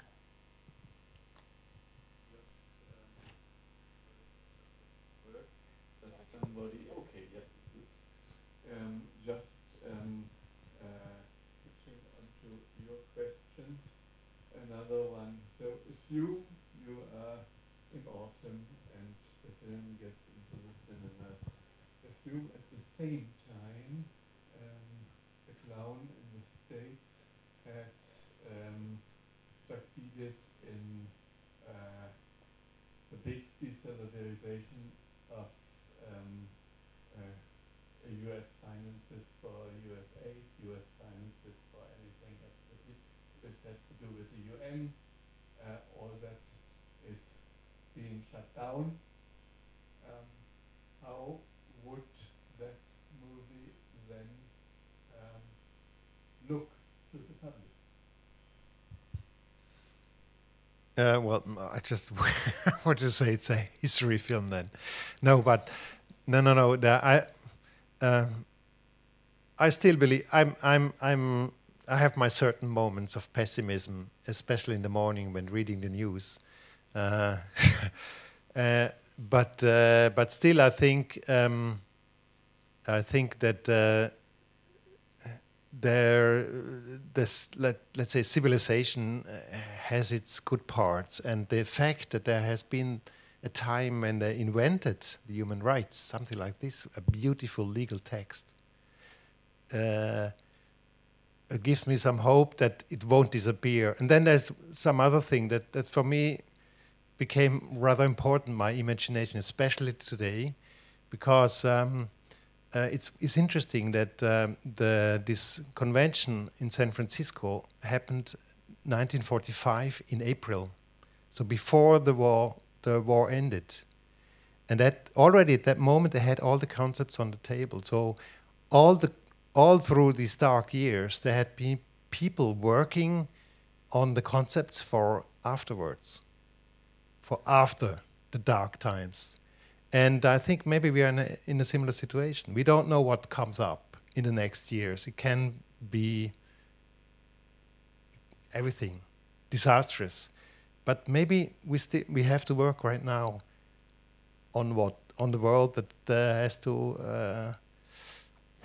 Pitching onto your questions, another one. So assume you are in autumn and the film gets into the cinemas. Assume at the same time the clown in the States has succeeded in the big desolidarization of US finances for US aid, US finances for anything that this has to do with the UN. All that is being shut down. How would that movie then look to the public? Well, I just want to say it's a history film then. No, but no. I still believe I have my certain moments of pessimism, especially in the morning when reading the news. But still, I think that let's say civilization has its good parts, and the fact that there has been a time when they invented the human rights, something like this, a beautiful legal text, gives me some hope that it won't disappear. And then there's some other thing that for me became rather important, my imagination, especially today, because it's interesting that this convention in San Francisco happened 1945 in April, so before the war ended. And that already at that moment they had all the concepts on the table. So all through these dark years there had been people working on the concepts for afterwards, for after the dark times. And I think maybe we are in a similar situation. We don't know what comes up in the next years. It can be everything, disastrous. But maybe we have to work right now on the world that has to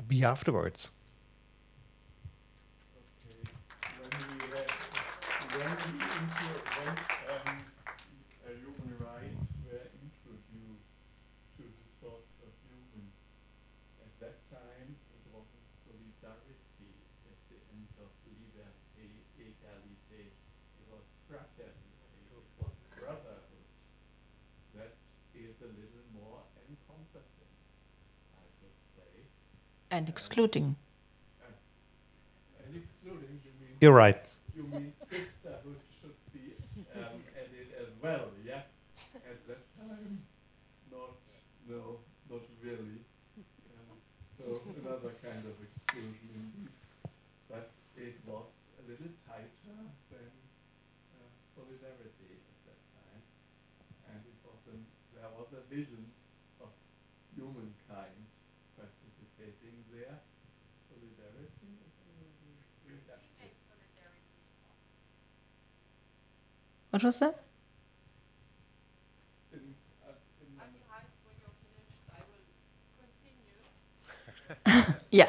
be afterwards. When human rights were introduced to the thought of human, at that time it wasn't solidarity at the end of liberté, égalité. It was fraternity, it was brotherhood. That is a little more encompassing, I would say. And excluding. And excluding, you mean... You're right. You mean sisterhood should be added as well, yeah? At that time, not really. So another kind of exclusion indeed. But it was a little tighter than solidarity at that time. And there was a vision of humankind participating there. Solidarity. What was that? Yeah.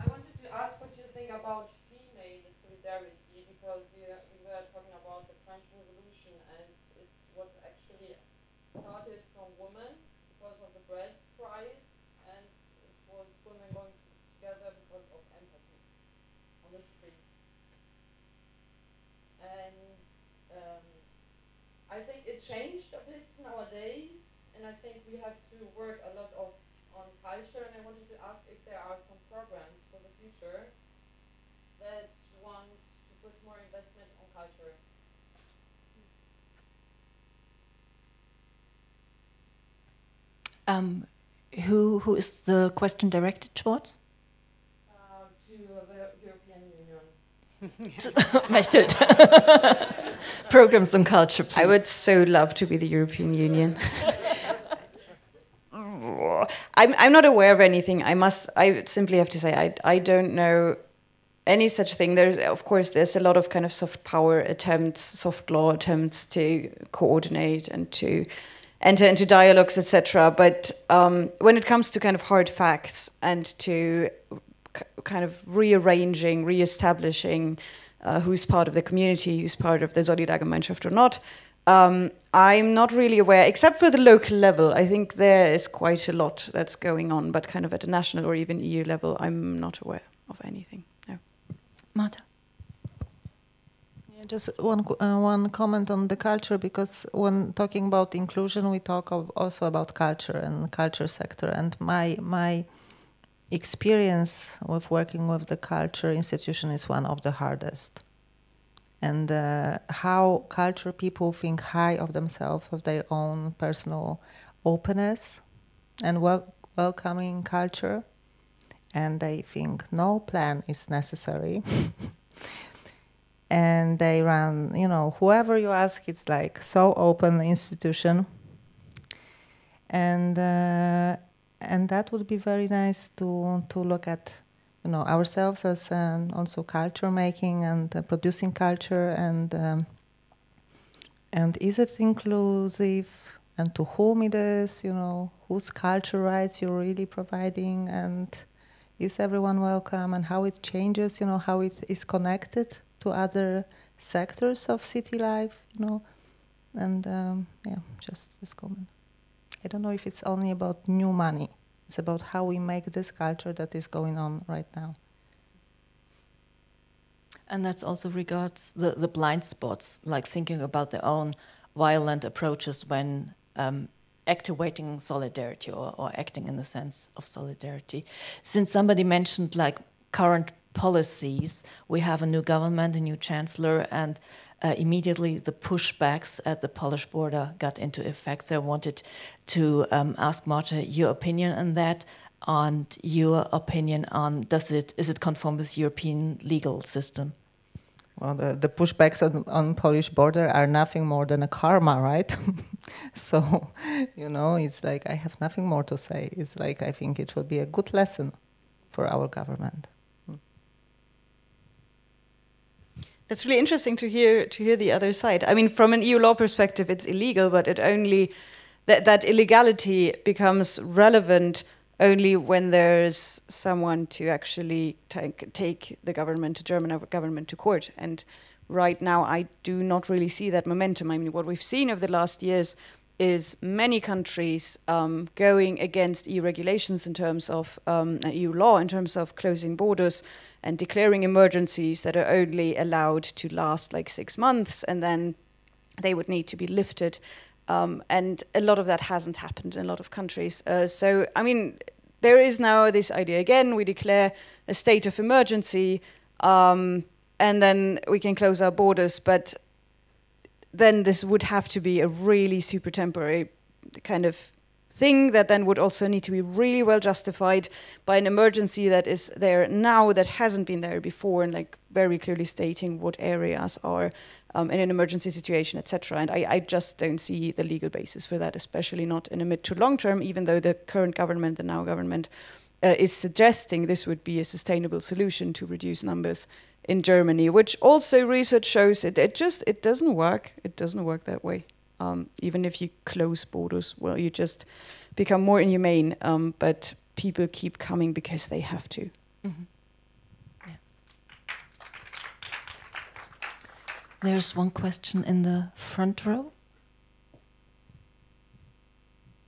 I wanted to ask what you think about female solidarity, because you were talking about the French Revolution, and it's what actually started from women because of the bread price, and it was women going together because of empathy on the streets. And I think it changed a bit nowadays, and I think we have to work a lot on culture, and I wanted to ask if there are some programs for the future that want to put more investment on culture. Who is the question directed towards? To the European Union. Mechthild. Programs on culture, please. I would so love to be the European Union. I'm not aware of anything. I simply have to say I don't know any such thing. There's a lot of kind of soft power attempts, soft law attempts to coordinate and to enter into dialogues, etc. But when it comes to kind of hard facts and to kind of rearranging, reestablishing who's part of the community, who's part of the Solidargemeinschaft or not, I'm not really aware, except for the local level. I think there is quite a lot that's going on, but kind of at a national or even EU level, I'm not aware of anything. No. Marta? Yeah, just one comment on the culture, because when talking about inclusion, we talk also about culture and culture sector. And my experience with working with the culture institution is one of the hardest. And how culture people think high of themselves, of their own personal openness and welcoming culture. And they think no plan is necessary. And they run, whoever you ask, it's like so open institution. And that would be very nice to look at, ourselves as also culture making and producing culture, and is it inclusive, and to whom it is, whose culture rights you're really providing, and is everyone welcome, and how it changes, how it is connected to other sectors of city life, and just this comment. I don't know if it's only about new money. It's about how we make this culture that is going on right now. And that's also regards the blind spots, like thinking about their own violent approaches when activating solidarity or acting in the sense of solidarity. Since somebody mentioned like current policies, we have a new government, a new chancellor, and immediately the pushbacks at the Polish border got into effect. So I wanted to ask Marta your opinion on that, and your opinion on is it conform with European legal system? Well, the pushbacks on Polish border are nothing more than a karma, right? So, it's like I have nothing more to say. It's like I think it will be a good lesson for our government. It's really interesting to hear the other side. I mean, from an EU law perspective, it's illegal, but it only that illegality becomes relevant only when there's someone to actually take the German government to court. And right now, I do not really see that momentum. I mean, what we've seen over the last years is many countries going against EU regulations in terms of EU law, in terms of closing borders and declaring emergencies that are only allowed to last like 6 months, and then they would need to be lifted. And a lot of that hasn't happened in a lot of countries. So, I mean, there is now this idea again, we declare a state of emergency, and then we can close our borders, but then this would have to be a really super temporary kind of thing that then would also need to be really well justified by an emergency that is there now that hasn't been there before, and like very clearly stating what areas are in an emergency situation, etc. And I just don't see the legal basis for that, especially not in a mid to long term, even though the current government, the now government, is suggesting this would be a sustainable solution to reduce numbers in Germany, which also research shows it doesn't work. It doesn't work that way. Even if you close borders, well, you just become more inhumane. But people keep coming because they have to. Mm-hmm. Yeah. There's one question in the front row.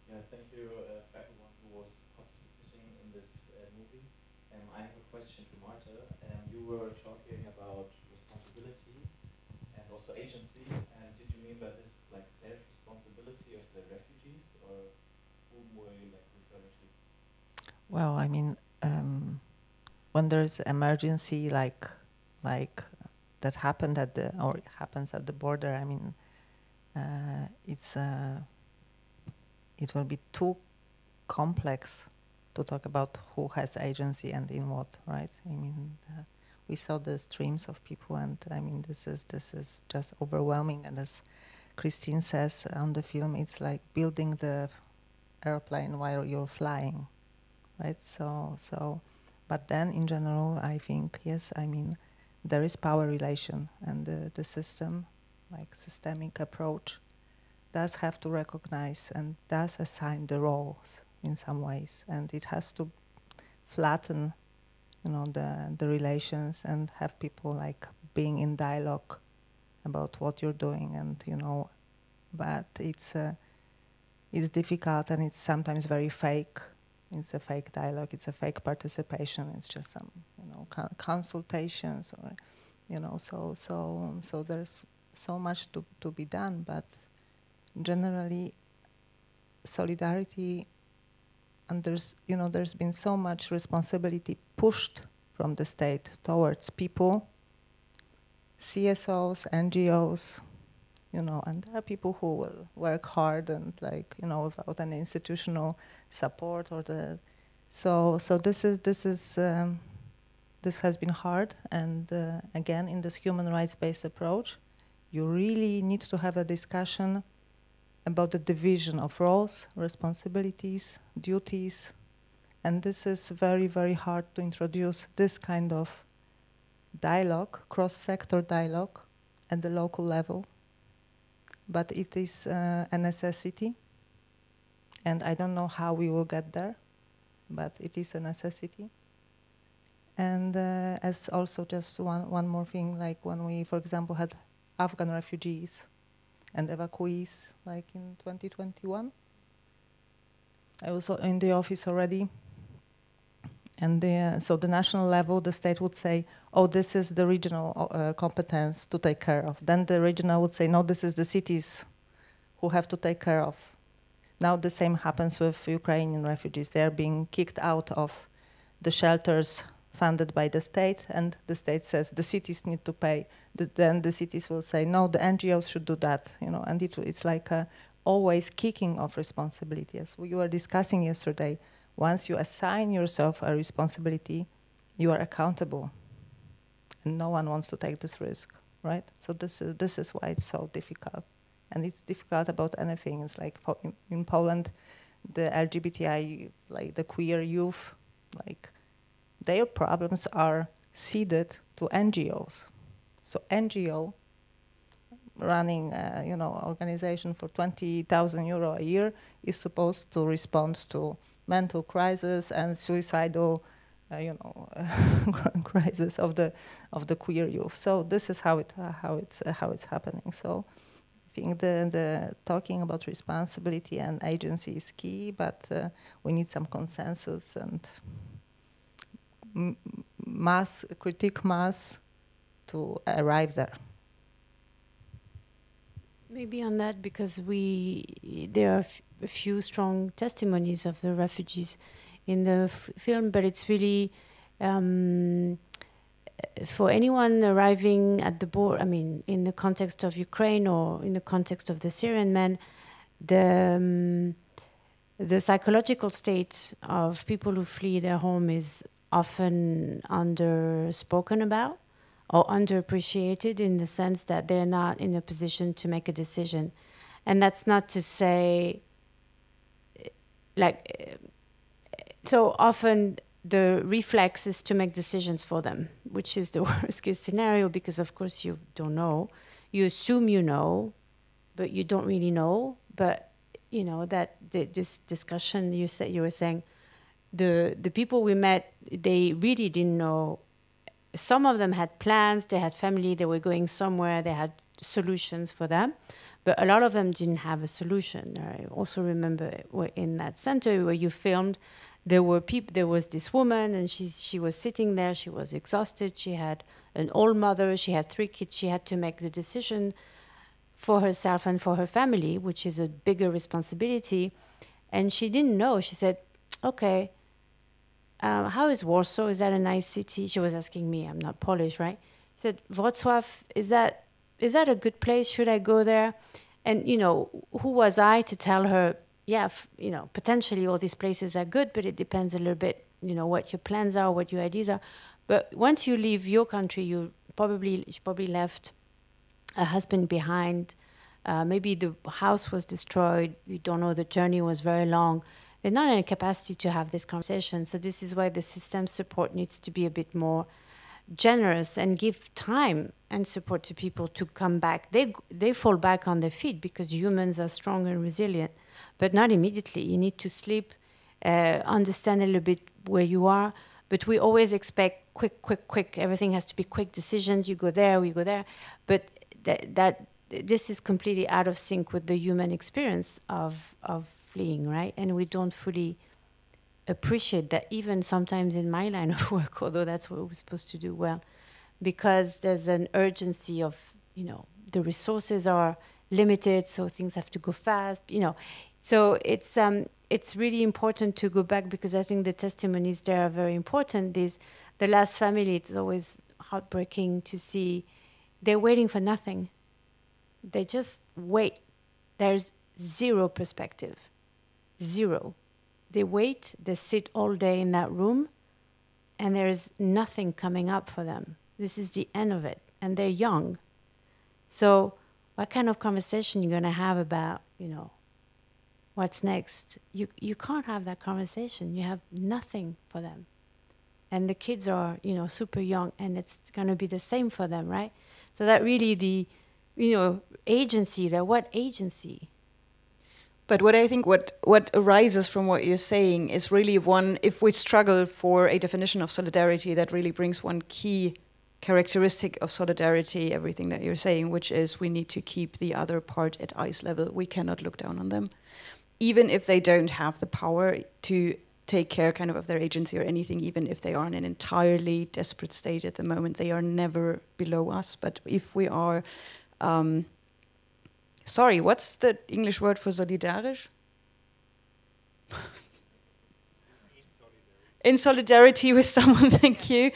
Yeah, thank you for everyone who was participating in this movie. I have a question to Marta. You were talking about responsibility and also agency. And did you mean by this like self-responsibility of the refugees, or whom were you like referring to? Well, I mean, when there's emergency like that happened at the or happens at the border, I mean, it will be too complex to talk about who has agency and in what, right? I mean, we saw the streams of people, and I mean, this is just overwhelming. And as Christine says on the film, it's like building the airplane while you're flying, right? So, but then in general, I think, yes, I mean, there is power relation, and the system, like systemic approach, does have to recognize and does assign the roles in some ways, and it has to flatten, you know, the relations and have people like being in dialogue about what you're doing, and you know, but it's difficult, and it's sometimes very fake. It's a fake dialogue. It's a fake participation. It's just some, you know, consultations, or, you know, so there's so much to be done, but generally solidarity, and there's been so much responsibility pushed from the state towards people, CSOs, NGOs, you know, and there are people who will work hard and like, you know, without any institutional support or so this has been hard, and again, in this human rights-based approach, you really need to have a discussion about the division of roles, responsibilities, duties, and this is very, very hard to introduce this kind of dialogue, cross-sector dialogue at the local level, but it is a necessity, and I don't know how we will get there, but it is a necessity. And as also just one more thing, like when we, for example, had Afghan refugees and evacuees, like in 2021. I was in the office already, and so the national level, the state would say, oh, this is the regional competence to take care of. Then the regional would say, no, this is the cities who have to take care of. Now the same happens with Ukrainian refugees. They are being kicked out of the shelters funded by the state, and the state says the cities need to pay. Then the cities will say, no, the NGOs should do that, you know, and it's like always kicking of responsibility. As we were discussing yesterday, once you assign yourself a responsibility, you are accountable, and no one wants to take this risk, right? So this is why it's so difficult, and it's difficult about anything. It's like in Poland, the LGBTI, like the queer youth, like their problems are ceded to NGOs. So NGO running, you know, organization for 20,000 euro a year is supposed to respond to mental crisis and suicidal, you know, crisis of the queer youth. So this is how it's happening. So I think the talking about responsibility and agency is key, but we need some consensus and critique mass to arrive there. Maybe on that, because there are a few strong testimonies of the refugees in the film, but it's really for anyone arriving at the border, I mean, in the context of Ukraine or in the context of the Syrian men, the psychological state of people who flee their home is often underspoken about or underappreciated, in the sense that they're not in a position to make a decision. And that's not to say, like, so often the reflex is to make decisions for them, which is the worst case scenario, because of course you don't know. You assume you know, but you don't really know. But you know that this discussion you were saying, the people we met, they really didn't know. Some of them had plans, they had family, they were going somewhere, they had solutions for them, but a lot of them didn't have a solution. I also remember in that center where you filmed, there was this woman, and she was sitting there, she was exhausted, she had an old mother, she had 3 kids, she had to make the decision for herself and for her family, which is a bigger responsibility, and she didn't know. She said, okay, how is Warsaw? Is that a nice city? She was asking me, I'm not Polish, right? She said, Wrocław, is that a good place? Should I go there? And, you know, who was I to tell her, yeah, you know, potentially all these places are good, but it depends a little bit, you know, what your plans are, what your ideas are. But once you leave your country, she probably left a husband behind. Maybe the house was destroyed. You don't know, the journey was very long. They're not in a capacity to have this conversation. So this is why the system support needs to be a bit more generous and give time and support to people to come back. They fall back on their feet because humans are strong and resilient, but not immediately. You need to sleep, understand a little bit where you are, but we always expect quick. Everything has to be quick decisions. You go there, we go there. But this is completely out of sync with the human experience of fleeing, right? And we don't fully appreciate that, even sometimes in my line of work, although that's what we're supposed to do well, because there's an urgency of, you know, the resources are limited, so things have to go fast, you know. So it's really important to go back, because I think the testimonies there are very important. The last family, it's always heartbreaking to see they're waiting for nothing. They just wait. There's zero perspective, zero. They wait, they sit all day in that room, and there's nothing coming up for them. This is the end of it, and they're young. So what kind of conversation you're going to have about, you know, what's next? You can't have that conversation. You have nothing for them. And the kids are, you know, super young, and it's going to be the same for them, right? So that really the, you know, agency there, what agency? But what I think what arises from what you're saying is really one, if we struggle for a definition of solidarity, that really brings one key characteristic of solidarity, everything that you're saying, which is we need to keep the other part at eyes level. We cannot look down on them. Even if they don't have the power to take care kind of their agency or anything, even if they are in an entirely desperate state at the moment, they are never below us. But if we are... sorry, what's the English word for solidarisch? In solidarity with someone, thank you.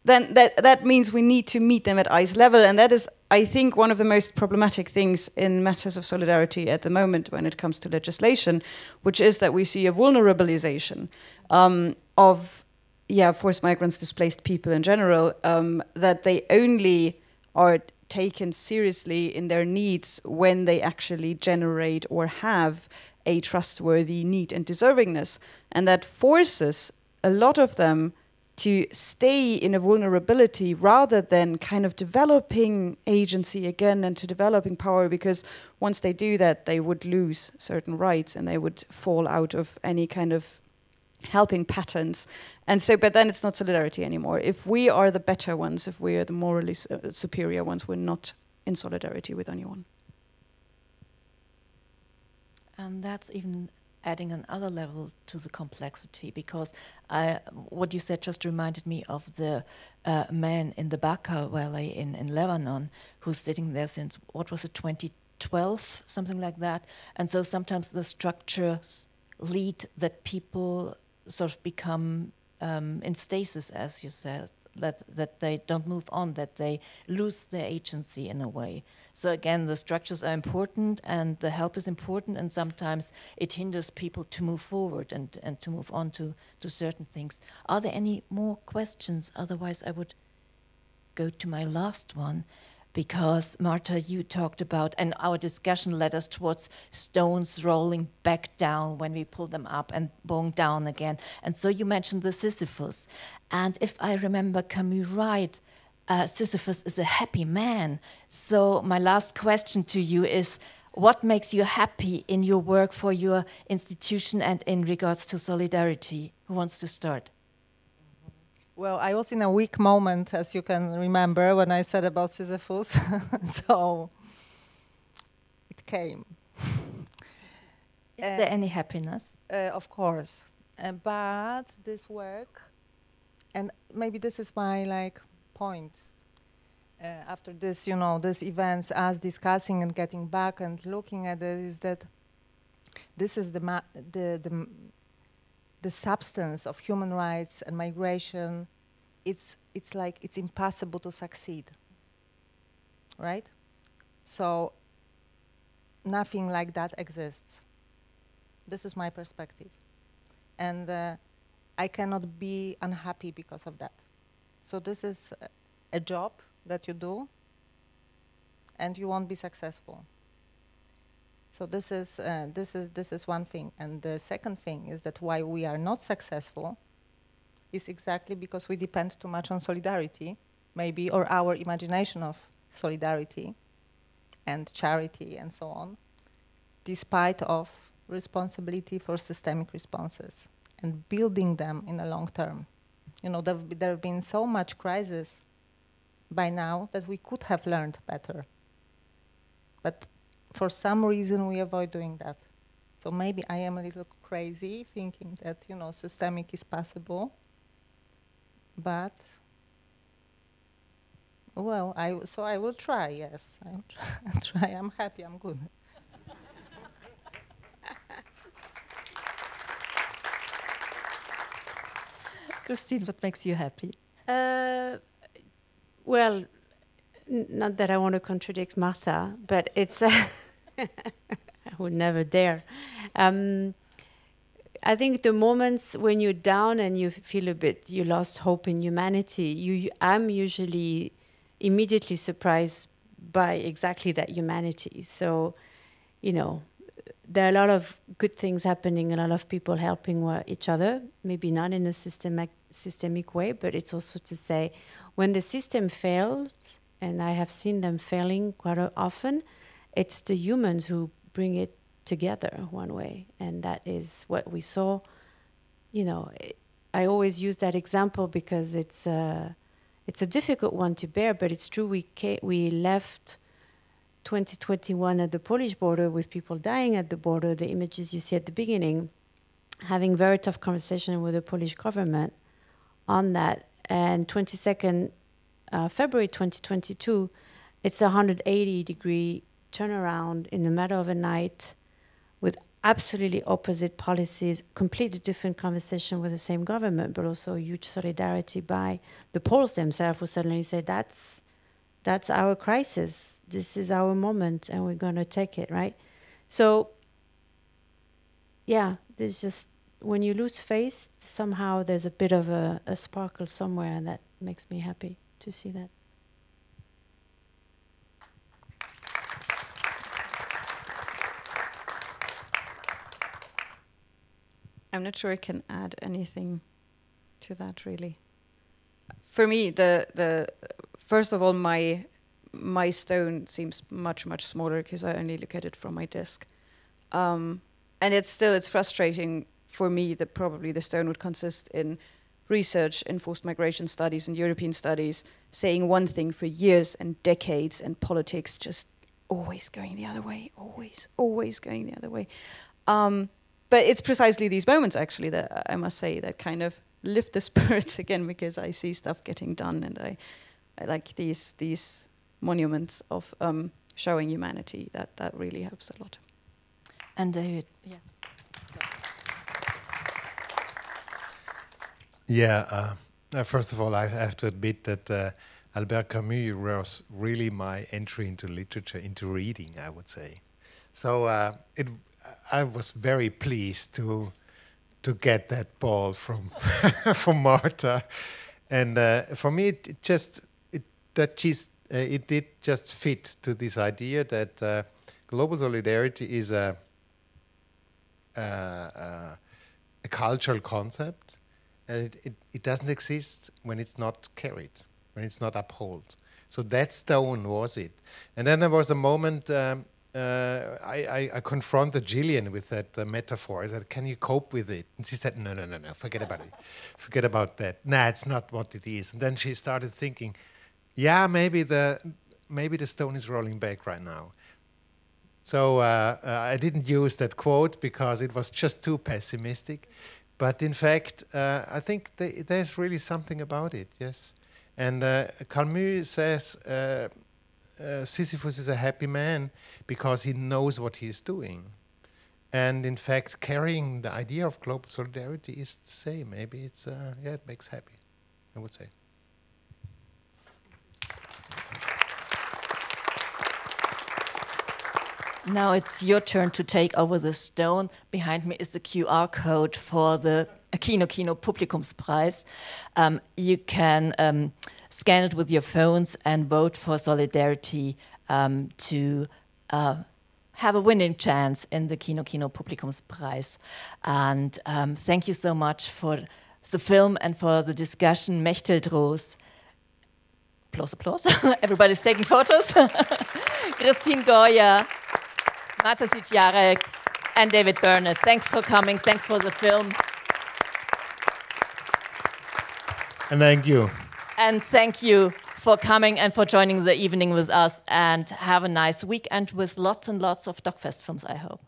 Then that means we need to meet them at eyes level. And that is, I think, one of the most problematic things in matters of solidarity at the moment when it comes to legislation, which is that we see a vulnerabilization of forced migrants, displaced people in general, that they only are taken seriously in their needs when they actually generate or have a trustworthy need and deservingness. And that forces a lot of them to stay in a vulnerability rather than kind of developing agency again and to developing power, because once they do that, they would lose certain rights and they would fall out of any kind of helping patterns. And so, but then it's not solidarity anymore. If we are the better ones, if we are the morally superior ones, we're not in solidarity with anyone. And that's even adding another level to the complexity, because what you said just reminded me of the man in the Bekaa Valley in Lebanon, who's sitting there since, what was it, 2012, something like that. And so sometimes the structures lead that people sort of become in stasis, as you said, that they don't move on, that they lose their agency in a way. So again, the structures are important and the help is important, and sometimes it hinders people to move forward and to move on to certain things. Are there any more questions? Otherwise, I would go to my last one. because Marta, you talked about, and our discussion led us towards stones rolling back down when we pull them up and going down again. And so you mentioned the Sisyphus. And if I remember Camus right, Sisyphus is a happy man. So my last question to you is, what makes you happy in your work for your institution and in regards to solidarity? Who wants to start? Well, I was in a weak moment, as you can remember, when I said about Sisyphus. So it came. Is there any happiness? Of course. But this work, and maybe this is my point, after this, these events, us discussing and getting back and looking at it, is that this is the substance of human rights and migration. It's impossible to succeed, right? So nothing like that exists. This is my perspective, and I cannot be unhappy because of that. So this is a job that you do, and you won't be successful. So this is one thing, and the second thing is that why we are not successful is exactly because we depend too much on solidarity, maybe, or our imagination of solidarity and charity and so on, despite of responsibility for systemic responses and building them in the long term. There have been so much crisis by now that we could have learned better, but for some reason we avoid doing that. So maybe I am a little crazy thinking that systemic is possible, but well, I will try. Yes, I will try. I'm happy. I'm good. Christine, what makes you happy? Well, not that I want to contradict Marta, but it's I would never dare. I think the moments when you're down and you feel you lost hope in humanity, I'm usually immediately surprised by exactly that humanity. So, there are a lot of good things happening, a lot of people helping each other, maybe not in a systemic way, but it's also to say when the system fails, and I have seen them failing quite often, it's the humans who bring it together one way, and that is what we saw. I always use that example because it's a difficult one to bear, but it's true. We left 2021 at the Polish border with people dying at the border, the images you see at the beginning, having very tough conversation with the Polish government on that, and 22nd February 2022, it's a 180-degree turnaround in the matter of a night with absolutely opposite policies, completely different conversation with the same government, but also huge solidarity by the Poles themselves, who suddenly say, that's our crisis, this is our moment, and we're going to take it, right? So, yeah, there's just, when you lose faith, somehow there's a bit of a sparkle somewhere, and that makes me happy to see that. I'm not sure I can add anything to that, really. For me, the first of all, my stone seems much smaller because I only look at it from my desk, and it's frustrating for me that probably the stone would consist in research in forced migration studies and European studies, saying one thing for years and decades, and politics just always going the other way, always going the other way. But it's precisely these moments, actually, that I must say that kind of lift the spirits again, because I see stuff getting done, and I like these monuments of showing humanity. That really helps a lot. And David, yeah. Yeah, first of all, I have to admit that Albert Camus was really my entry into literature, into reading, I would say. So I was very pleased to get that ball from from Marta, and for me, it did just fit to this idea that global solidarity is a cultural concept, and it doesn't exist when it's not carried, when it's not upheld. So that stone was it. And then there was a moment I confronted Gillian with that metaphor. I said, "Can you cope with it?" And she said, "No, forget about it. Forget about that. Nah, it's not what it is." And then she started thinking, "Yeah, maybe the stone is rolling back right now." So I didn't use that quote because it was just too pessimistic. But in fact, I think there's really something about it, yes. And Camus says Sisyphus is a happy man because he knows what he's doing. And in fact, carrying the idea of global solidarity is the same. Maybe it's, it makes happy, I would say. Now it's your turn to take over the stone. Behind me is the QR code for the Kino Publikumspreis. You can scan it with your phones and vote for Solidarity to have a winning chance in the Kino Publikumspreis. And thank you so much for the film and for the discussion. Mechthild-Roos. Applause. Everybody's taking photos. Christine Goya, Marta Sitjarek, and David Burnett. Thanks for coming. Thanks for the film. And thank you. And thank you for coming and for joining the evening with us. And have a nice weekend with lots and lots of DOK.fest films, I hope.